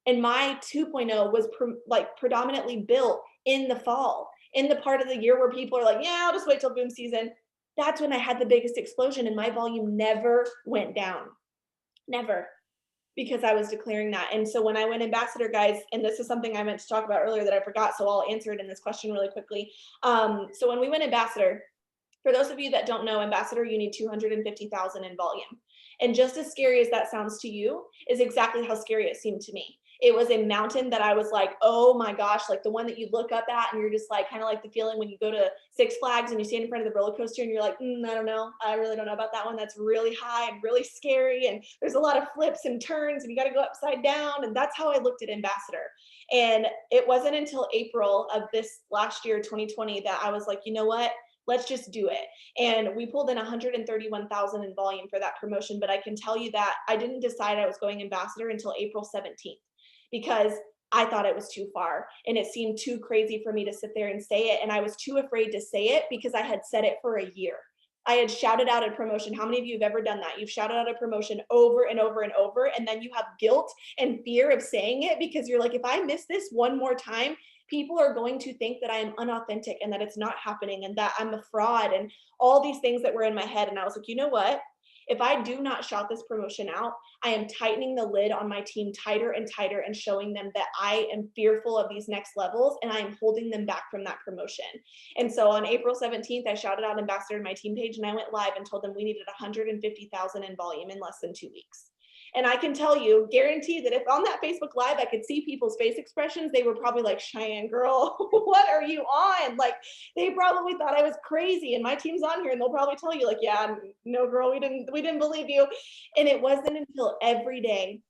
And my 2.0 was predominantly built in the fall. in the part of the year where people are like, yeah, I'll just wait till boom season. That's when I had the biggest explosion and my volume never went down. Never. Because I was declaring that. And so when I went ambassador, guys, and this is something I meant to talk about earlier that I forgot, so I'll answer it in this question really quickly. So when we went ambassador, for those of you that don't know, ambassador, you need 250,000 in volume. And just as scary as that sounds to you is exactly how scary it seemed to me. It was a mountain that I was like, oh my gosh, like the one that you look up at and you're just like, kind of like the feeling when you go to Six Flags and you stand in front of the roller coaster and you're like, I don't know. I really don't know about that one. That's really high and really scary. And there's a lot of flips and turns and you got to go upside down. And that's how I looked at ambassador. And it wasn't until April of this last year, 2020, that I was like, you know what? Let's just do it. And we pulled in 131,000 in volume for that promotion. But I can tell you that I didn't decide I was going ambassador until April 17th because I thought it was too far and it seemed too crazy for me to sit there and say it. And I was too afraid to say it because I had said it for a year. I had shouted out a promotion. How many of you have ever done that? You've shouted out a promotion over and over and over, and then you have guilt and fear of saying it because you're like, if I miss this one more time, people are going to think that I am unauthentic and that it's not happening and that I'm a fraud and all these things that were in my head. And I was like, you know what? If I do not shout this promotion out, I am tightening the lid on my team tighter and tighter and showing them that I am fearful of these next levels and I am holding them back from that promotion. And so on April 17th, I shouted out ambassador in my team page and I went live and told them we needed 150,000 in volume in less than 2 weeks. And I can tell you, guarantee that if on that Facebook Live, I could see people's face expressions, they were probably like, Cheyenne girl, what are you on? Like, they probably thought I was crazy and my team's on here and they'll probably tell you like, yeah, no girl, we didn't believe you. And it wasn't until every day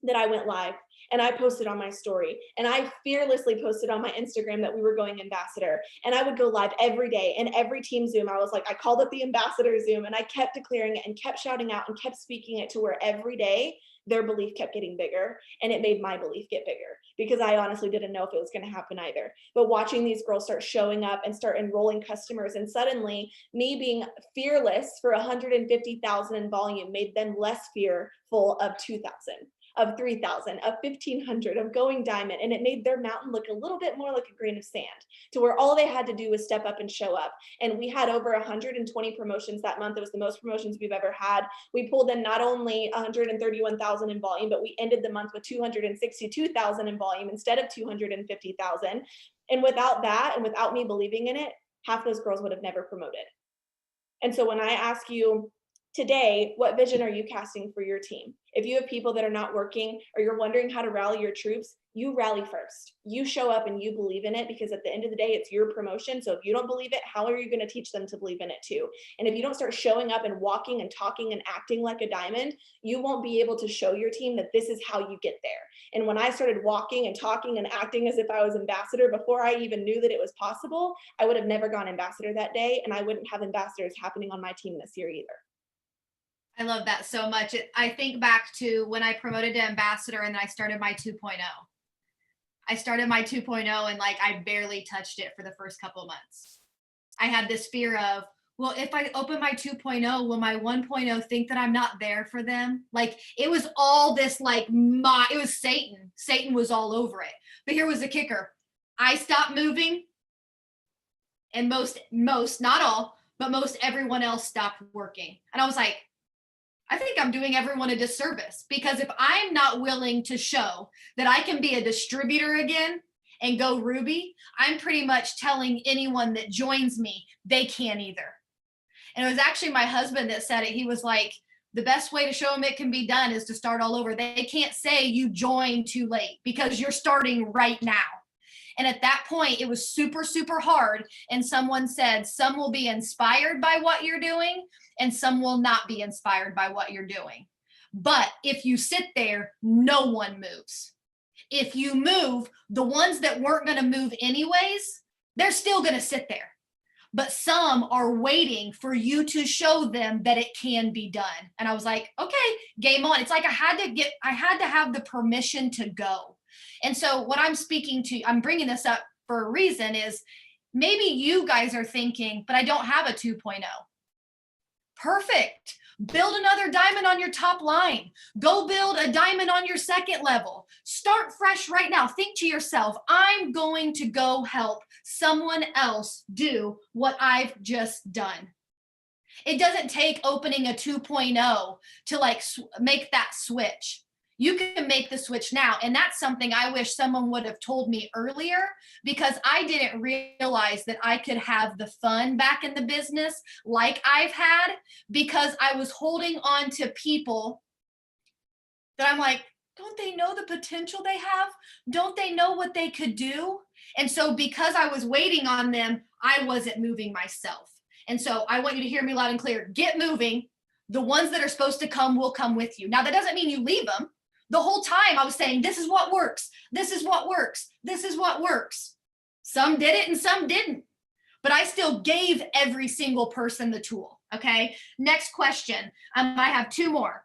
that I went live and I posted on my story and I fearlessly posted on my Instagram that we were going ambassador. And I would go live every day and every team Zoom. I was like, I called it the ambassador Zoom and I kept declaring it and kept shouting out and kept speaking it to where every day their belief kept getting bigger and it made my belief get bigger because I honestly didn't know if it was going to happen either. But watching these girls start showing up and start enrolling customers and suddenly me being fearless for 150,000 in volume made them less fearful of 2,000. Of 3,000, of 1,500, of going diamond. And it made their mountain look a little bit more like a grain of sand to where all they had to do was step up and show up. And we had over 120 promotions that month. It was the most promotions we've ever had. We pulled in not only 131,000 in volume, but we ended the month with 262,000 in volume instead of 250,000. And without that, and without me believing in it, half those girls would have never promoted. And so when I ask you, today, what vision are you casting for your team? If you have people that are not working or you're wondering how to rally your troops, you rally first. You show up and you believe in it because at the end of the day, it's your promotion. So if you don't believe it, how are you going to teach them to believe in it too? And if you don't start showing up and walking and talking and acting like a diamond, you won't be able to show your team that this is how you get there. And when I started walking and talking and acting as if I was ambassador before I even knew that it was possible, I would have never gone ambassador that day. And I wouldn't have ambassadors happening on my team this year either. I love that so much. I think back to when I promoted to ambassador and then I started my 2.0. I started my 2.0 and like I barely touched it for the first couple of months. I had this fear of, well, if I open my 2.0, will my 1.0 think that I'm not there for them? Like it was all this like it was Satan. Satan was all over it. But here was the kicker. I stopped moving and most, not all, but most everyone else stopped working. And I was like, I think I'm doing everyone a disservice because if I'm not willing to show that I can be a distributor again and go Ruby, I'm pretty much telling anyone that joins me, they can't either. And it was actually my husband that said it. He was like, the best way to show them it can be done is to start all over. They can't say you joined too late because you're starting right now. And at that point, it was super, super hard. And someone said, some will be inspired by what you're doing and some will not be inspired by what you're doing. But if you sit there, no one moves. If you move, the ones that weren't going to move anyways, they're still going to sit there. But some are waiting for you to show them that it can be done. And I was like, okay, game on. It's like I had to have the permission to go. And so what I'm speaking to, I'm bringing this up for a reason is maybe you guys are thinking, but I don't have a 2.0. Perfect. Build another diamond on your top line. Go build a diamond on your second level. Start fresh right now. Think to yourself, I'm going to go help someone else do what I've just done. It doesn't take opening a 2.0 to like make that switch. You can make the switch now. And that's something I wish someone would have told me earlier, because I didn't realize that I could have the fun back in the business like I've had, because I was holding on to people that I'm like, don't they know the potential they have? Don't they know what they could do? And so because I was waiting on them, I wasn't moving myself. And so I want you to hear me loud and clear. Get moving. The ones that are supposed to come will come with you. Now, that doesn't mean you leave them. The whole time I was saying, this is what works. This is what works. This is what works. Some did it and some didn't. But I still gave every single person the tool. Okay. Next question. I have two more.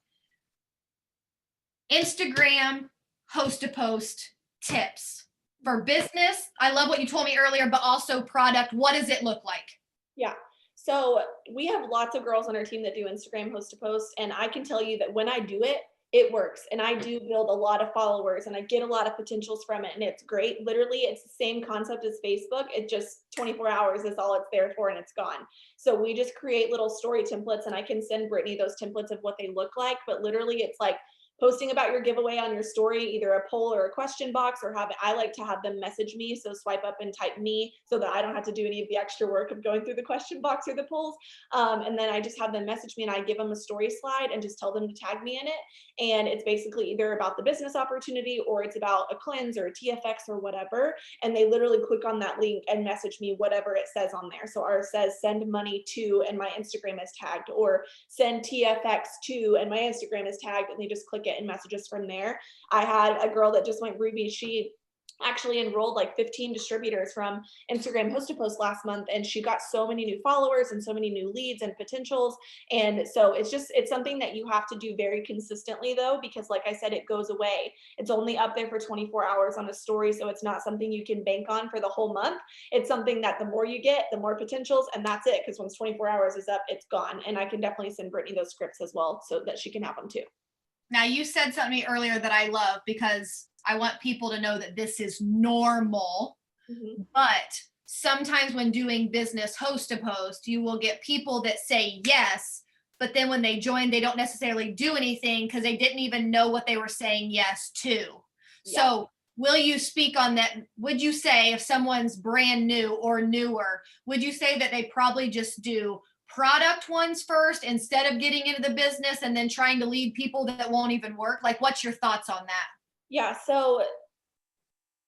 Instagram host to post tips for business. I love what you told me earlier, but also product. What does it look like? Yeah. So we have lots of girls on our team that do Instagram host to post. And I can tell you that when I do it, it works. And I do build a lot of followers and I get a lot of potentials from it. And it's great. Literally, it's the same concept as Facebook. It just 24 hours is all it's there for and it's gone. So we just create little story templates and I can send Brittany those templates of what they look like. But literally, it's like posting about your giveaway on your story, either a poll or a question box, or I like to have them message me. So swipe up and type me so that I don't have to do any of the extra work of going through the question box or the polls. And then I just have them message me and I give them a story slide and just tell them to tag me in it. And it's basically either about the business opportunity or it's about a cleanse or a TFX or whatever. And they literally click on that link and message me whatever it says on there. So ours says send money to, and my Instagram is tagged, or send TFX to, and my Instagram is tagged, and they just click it and messages from there. I had a girl that just went Ruby. She actually enrolled like 15 distributors from Instagram host to post last month, and she got so many new followers and so many new leads and potentials. And so it's something that you have to do very consistently though, because like I said, it goes away. It's only up there for 24 hours on a story, so it's not something you can bank on for the whole month. It's something that the more you get, the more potentials, and that's it, because once 24 hours is up, it's gone. And I can definitely send Brittany those scripts as well so that she can have them too. Now, you said something earlier that I love, because I want people to know that this is normal. Mm-hmm. But sometimes when doing business host to post, you will get people that say yes, but then when they join, they don't necessarily do anything because they didn't even know what they were saying yes to. Yeah. So will you speak on that? Would you say if someone's brand new or newer, would you say that they probably just do product ones first instead of getting into the business and then trying to lead people that won't even work? Like, what's your thoughts on that? Yeah. So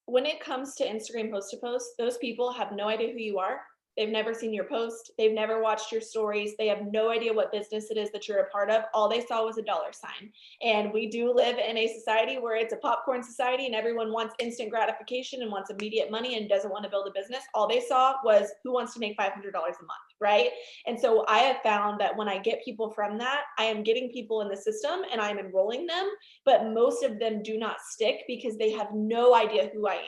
when it comes to Instagram host to post, those people have no idea who you are. They've never seen your post. They've never watched your stories. They have no idea what business it is that you're a part of. All they saw was a dollar sign. And we do live in a society where it's a popcorn society and everyone wants instant gratification and wants immediate money and doesn't want to build a business. All they saw was who wants to make $500 a month, right? And so I have found that when I get people from that, I am getting people in the system and I'm enrolling them, but most of them do not stick because they have no idea who I am.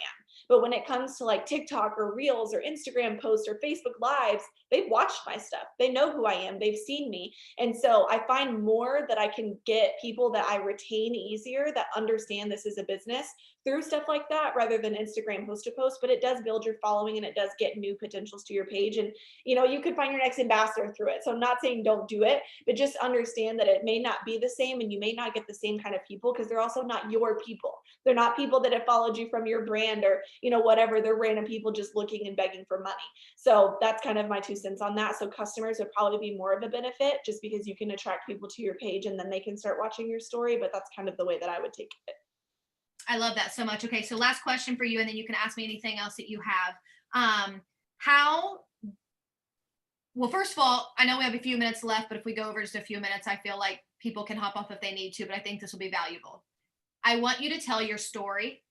But when it comes to like TikTok or Reels or Instagram posts or Facebook Lives, they've watched my stuff. They know who I am. They've seen me. And so I find more that I can get people that I retain easier that understand this is a business through stuff like that rather than Instagram host to post. But it does build your following and it does get new potentials to your page. And, you know, you could find your next ambassador through it. So I'm not saying don't do it, but just understand that it may not be the same and you may not get the same kind of people because they're also not your people. They're not people that have followed you from your brand or, you know, whatever. They're random people just looking and begging for money. So that's kind of my 2 cents on that. So customers would probably be more of a benefit just because you can attract people to your page and then they can start watching your story. But that's kind of the way that I would take it. I love that so much. Okay, so last question for you, and then you can ask me anything else that you have. Well, first of all, I know we have a few minutes left, but if we go over just a few minutes, I feel like people can hop off if they need to, but I think this will be valuable. I want you to tell your story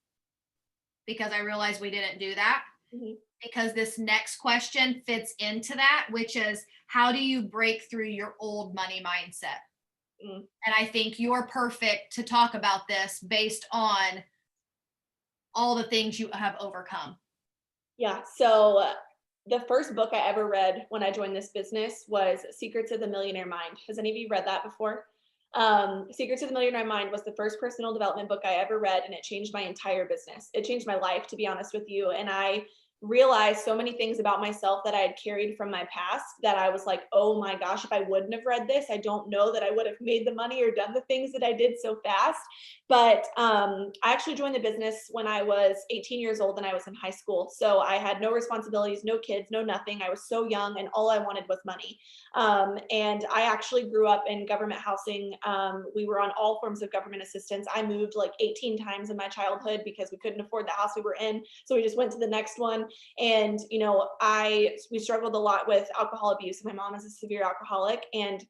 because I realize we didn't do that. Mm-hmm. Because this next question fits into that, which is how do you break through your old money mindset? Mm. And I think you're perfect to talk about this based on all the things you have overcome. Yeah. So the first book I ever read when I joined this business was Secrets of the Millionaire Mind. Has any of you read that before? Secrets of the Millionaire Mind was the first personal development book I ever read, and it changed my entire business. It changed my life, to be honest with you. And I realized so many things about myself that I had carried from my past that I was like, oh my gosh, if I wouldn't have read this, I don't know that I would have made the money or done the things that I did so fast. But I actually joined the business when I was 18 years old and I was in high school. So I had no responsibilities, no kids, no nothing. I was so young and all I wanted was money. And I actually grew up in government housing. We were on all forms of government assistance. I moved like 18 times in my childhood because we couldn't afford the house we were in. So we just went to the next one. And, you know, we struggled a lot with alcohol abuse. My mom is a severe alcoholic, and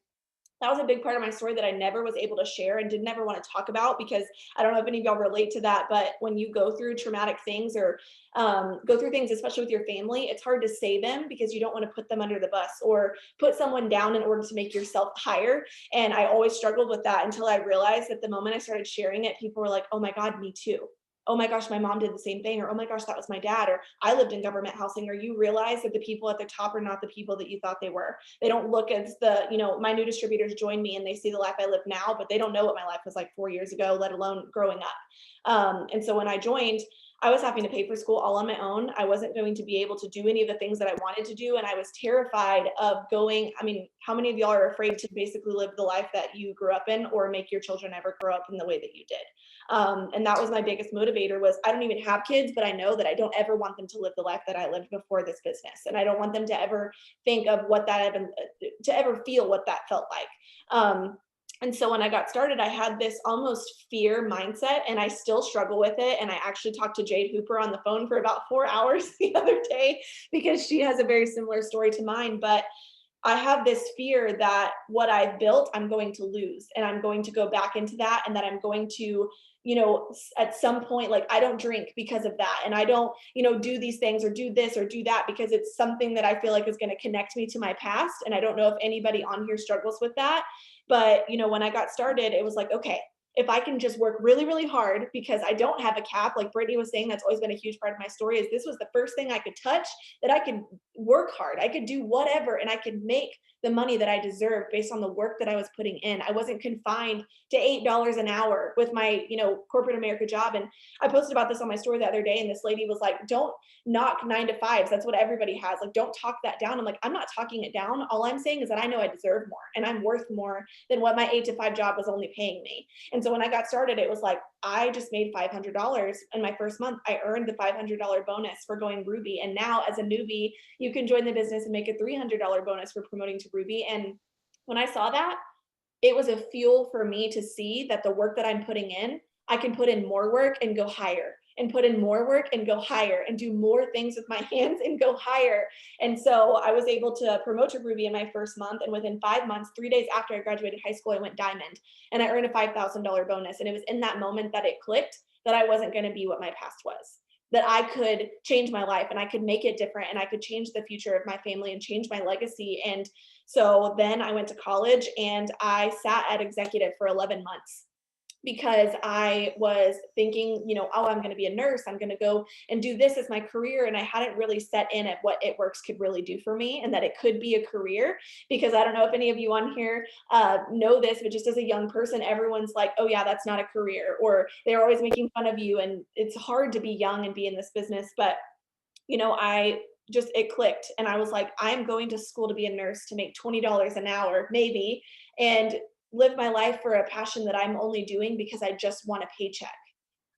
that was a big part of my story that I never was able to share and didn't ever want to talk about, because I don't know if any of y'all relate to that, but when you go through traumatic things or go through things, especially with your family, it's hard to say them because you don't want to put them under the bus or put someone down in order to make yourself higher. And I always struggled with that until I realized that the moment I started sharing it, people were like, oh my God, me too. Oh my gosh, my mom did the same thing, or oh my gosh, that was my dad, or I lived in government housing, or you realize that the people at the top are not the people that you thought they were. They don't look as my new distributors join me and they see the life I live now, but they don't know what my life was like 4 years ago, let alone growing up. And so when I joined, I was having to pay for school all on my own. I wasn't going to be able to do any of the things that I wanted to do. And I was terrified of going. I mean, how many of y'all are afraid to basically live the life that you grew up in or make your children ever grow up in the way that you did? And that was my biggest motivator. Was I don't even have kids, but I know that I don't ever want them to live the life that I lived before this business. And I don't want them to ever think of what that even, to ever feel what that felt like. And so when I got started, I had this almost fear mindset, and I still struggle with it. And I actually talked to Jade Hooper on the phone for about 4 hours the other day because she has a very similar story to mine. But I have this fear that what I've built, I'm going to lose, and I'm going to go back into that, and that I'm going to, at some point, like, I don't drink because of that. And I don't, do these things or do this or do that because it's something that I feel like is going to connect me to my past. And I don't know if anybody on here struggles with that. But, when I got started, it was like, okay, if I can just work really, really hard, because I don't have a cap, like Brittany was saying, that's always been a huge part of my story, is this was the first thing I could touch, that I could work hard, I could do whatever, and I could make the money that I deserved based on the work that I was putting in. I wasn't confined to $8 an hour with my, corporate America job. And I posted about this on my story the other day, and this lady was like, don't knock 9 to 5s. That's what everybody has. Like, don't talk that down. I'm like, I'm not talking it down. All I'm saying is that I know I deserve more, and I'm worth more than what my 8 to 5 job was only paying me. And so when I got started, it was like, I just made $500 in my first month. I earned the $500 bonus for going Ruby. And now as a newbie, you can join the business and make a $300 bonus for promoting to Ruby. And when I saw that, it was a fuel for me to see that the work that I'm putting in, I can put in more work and go higher, and put in more work and go higher, and do more things with my hands and go higher. And so I was able to promote to Ruby in my first month. And within 5 months, 3 days after I graduated high school, I went diamond, and I earned a $5,000 bonus. And it was in that moment that it clicked that I wasn't going to be what my past was, that I could change my life and I could make it different, and I could change the future of my family and change my legacy. And so then I went to college, and I sat at executive for 11 months because I was thinking, oh, I'm going to be a nurse. I'm going to go and do this as my career. And I hadn't really set in at what It Works could really do for me, and that it could be a career. Because I don't know if any of you on here know this, but just as a young person, everyone's like, oh yeah, that's not a career, or they're always making fun of you. And it's hard to be young and be in this business. But, it clicked, and I was like, I'm going to school to be a nurse to make $20 an hour, maybe, and live my life for a passion that I'm only doing because I just want a paycheck.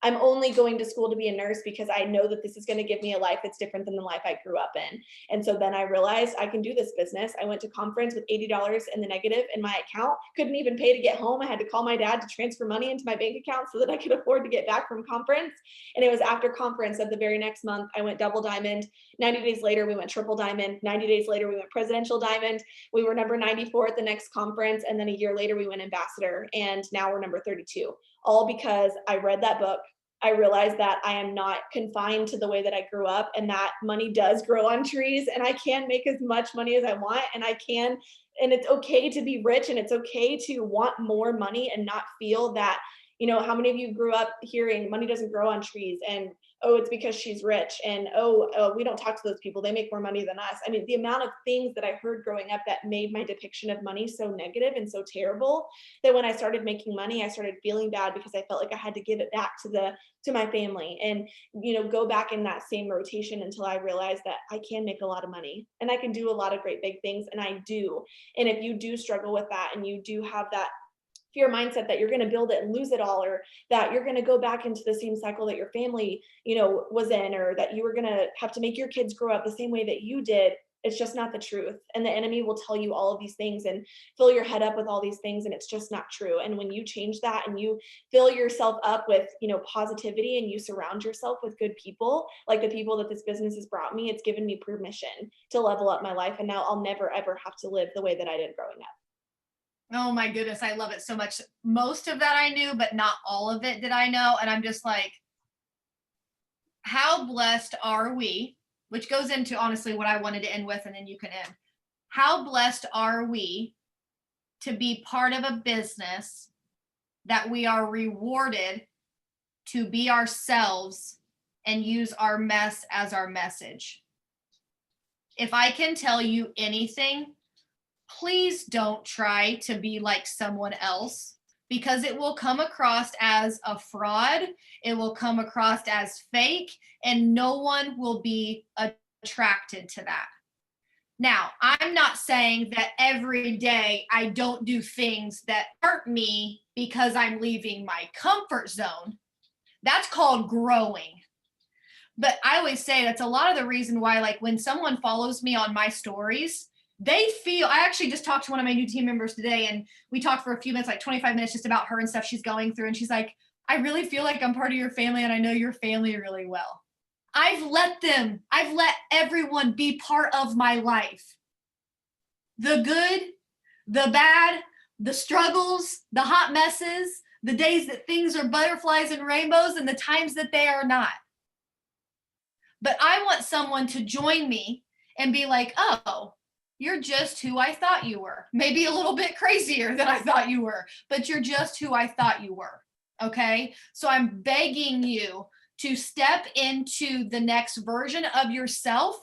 I'm only going to school to be a nurse because I know that this is going to give me a life that's different than the life I grew up in. And so then I realized I can do this business. I went to conference with $80 in the negative in my account, couldn't even pay to get home. I had to call my dad to transfer money into my bank account so that I could afford to get back from conference. And it was after conference of the very next month, I went double diamond. 90 days later, we went triple diamond. 90 days later, we went presidential diamond. We were number 94 at the next conference. And then a year later, we went ambassador. And now we're number 32, all because I read that book. I realized that I am not confined to the way that I grew up, and that money does grow on trees, and I can make as much money as I want, and it's okay to be rich, and it's okay to want more money and not feel that You know, how many of you grew up hearing money doesn't grow on trees, and oh, it's because she's rich, and oh, we don't talk to those people, they make more money than us. I mean, the amount of things that I heard growing up that made my depiction of money so negative and so terrible, that when I started making money, I started feeling bad because I felt like I had to give it back to my family, and go back in that same rotation until I realized that I can make a lot of money and I can do a lot of great big things, and I do. And if you do struggle with that and you do have that fear mindset that you're going to build it and lose it all, or that you're going to go back into the same cycle that your family was in, or that you were going to have to make your kids grow up the same way that you did, it's just not the truth. And the enemy will tell you all of these things and fill your head up with all these things, and it's just not true. And when you change that and you fill yourself up with positivity, and you surround yourself with good people, like the people that this business has brought me, it's given me permission to level up my life, and now I'll never ever have to live the way that I did growing up. Oh my goodness, I love it so much. Most of that I knew, but not all of it did I know. And I'm just like, how blessed are we? Which goes into honestly what I wanted to end with, and then you can end. How blessed are we to be part of a business that we are rewarded to be ourselves and use our mess as our message? If I can tell you anything, please don't try to be like someone else, because it will come across as a fraud. It will come across as fake, and no one will be attracted to that. Now, I'm not saying that every day I don't do things that hurt me because I'm leaving my comfort zone. That's called growing. But I always say that's a lot of the reason why, like when someone follows me on my stories, they feel, I actually just talked to one of my new team members today, and we talked for a few minutes, like 25 minutes, just about her and stuff she's going through. And she's like, I really feel like I'm part of your family, and I know your family really well. I've let everyone be part of my life. The good, the bad, the struggles, the hot messes, the days that things are butterflies and rainbows, and the times that they are not. But I want someone to join me and be like, oh, you're just who I thought you were. Maybe a little bit crazier than I thought you were, but you're just who I thought you were. Okay. So I'm begging you to step into the next version of yourself,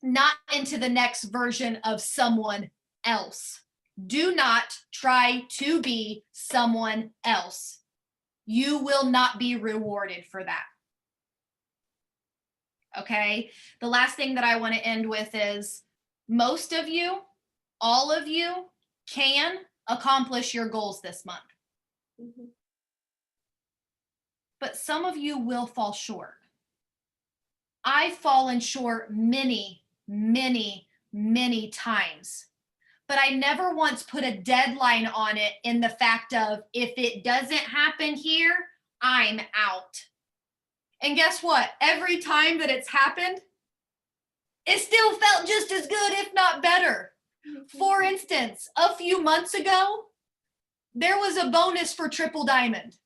not into the next version of someone else. Do not try to be someone else. You will not be rewarded for that. Okay. The last thing that I want to end with is, most of you, all of you can accomplish your goals this month. Mm-hmm. But some of you will fall short. I've fallen short many, many, many times, but I never once put a deadline on it in the fact of, if it doesn't happen here, I'm out. And guess what? Every time that it's happened, it still felt just as good, if not better. For instance, a few months ago, there was a bonus for Triple Diamond,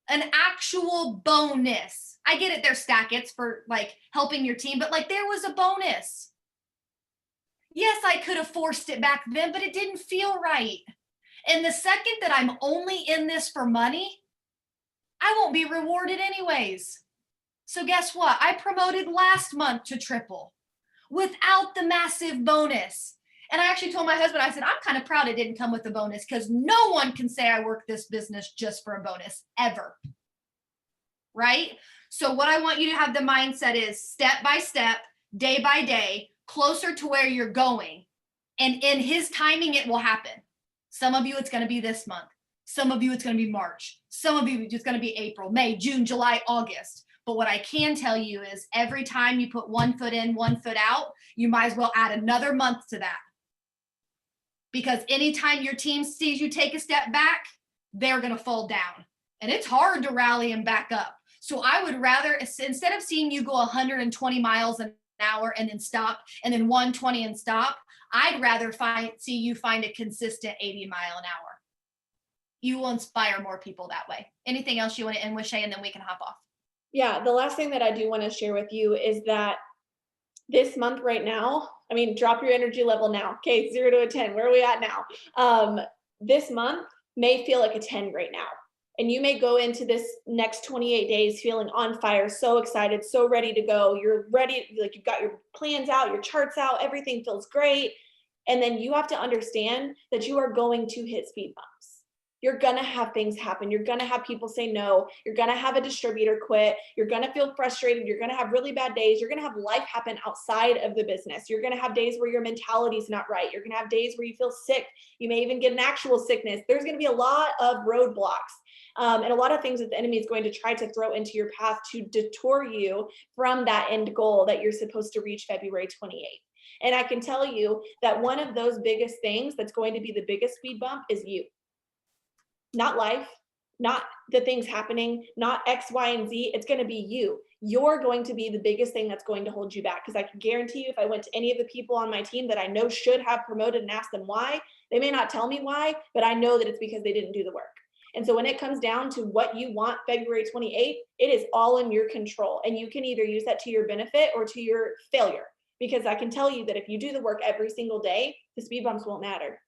an actual bonus. I get it, there's stackets for like helping your team, but like there was a bonus. Yes, I could have forced it back then, but it didn't feel right. And the second that I'm only in this for money, I won't be rewarded anyways. So guess what? I promoted last month to triple without the massive bonus. And I actually told my husband, I said, I'm kind of proud it didn't come with a bonus, because no one can say I work this business just for a bonus ever. Right? So what I want you to have the mindset is step by step, day by day, closer to where you're going. And in his timing, it will happen. Some of you, it's going to be this month. Some of you, it's going to be March. Some of you, it's going to be April, May, June, July, August. But what I can tell you is every time you put 1 foot in, 1 foot out, you might as well add another month to that. Because anytime your team sees you take a step back, they're going to fall down. And it's hard to rally them back up. So I would rather, instead of seeing you go 120 miles an hour and then stop, and then 120 and stop, I'd rather see you find a consistent 80 mile an hour. You will inspire more people that way. Anything else you want to end with, Shay, and then we can hop off? Yeah, the last thing that I do want to share with you is that this month right now, I mean, drop your energy level now. Okay, 0 to a 10, where are we at now? This month may feel like a 10 right now. And you may go into this next 28 days feeling on fire, so excited, so ready to go. You're ready, like you've got your plans out, your charts out, everything feels great. And then you have to understand that you are going to hit speed bumps. You're gonna have things happen. You're gonna have people say no. You're gonna have a distributor quit. You're gonna feel frustrated. You're gonna have really bad days. You're gonna have life happen outside of the business. You're gonna have days where your mentality is not right. You're gonna have days where you feel sick. You may even get an actual sickness. There's gonna be a lot of roadblocks. And a lot of things that the enemy is going to try to throw into your path to detour you from that end goal that you're supposed to reach February 28th. And I can tell you that one of those biggest things that's going to be the biggest speed bump is you. Not life, not the things happening, not X, Y, and Z. It's going to be you. You're going to be the biggest thing that's going to hold you back. Because I can guarantee you, if I went to any of the people on my team that I know should have promoted and asked them why, they may not tell me why, but I know that it's because they didn't do the work. And so when it comes down to what you want February 28th, it is all in your control. And you can either use that to your benefit or to your failure. Because I can tell you that if you do the work every single day, the speed bumps won't matter.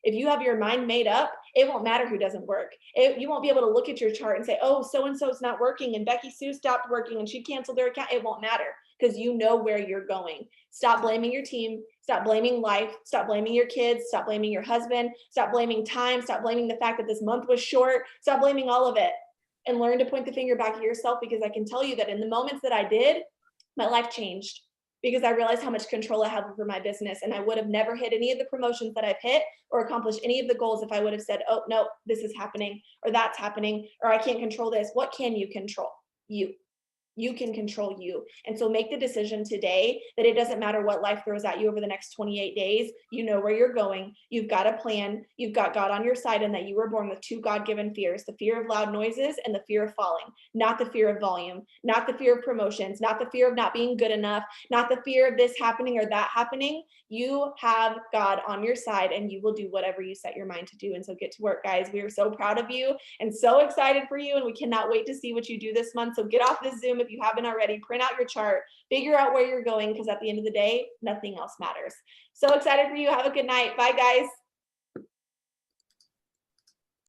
If you have your mind made up, it won't matter who doesn't work. You won't be able to look at your chart and say, oh, so-and-so's not working and Becky Sue stopped working and she canceled their account. It won't matter because you know where you're going. Stop blaming your team. Stop blaming life. Stop blaming your kids. Stop blaming your husband. Stop blaming time. Stop blaming the fact that this month was short. Stop blaming all of it and learn to point the finger back at yourself, because I can tell you that in the moments that I did, my life changed. Because I realized how much control I have over my business. And I would have never hit any of the promotions that I've hit or accomplished any of the goals if I would have said, oh, no, this is happening or that's happening, or I can't control this. What can you control? You. You can control you. And so make the decision today that it doesn't matter what life throws at you over the next 28 days. You know where you're going. You've got a plan. You've got God on your side, and that you were born with two God-given fears: the fear of loud noises and the fear of falling, not the fear of volume, not the fear of promotions, not the fear of not being good enough, not the fear of this happening or that happening. You have God on your side, and you will do whatever you set your mind to do. And so get to work, guys. We are so proud of you and so excited for you. And we cannot wait to see what you do this month. So get off this Zoom if you haven't already, print out your chart, figure out where you're going, because at the end of the day, nothing else matters. So excited for you. Have a good night. Bye, guys.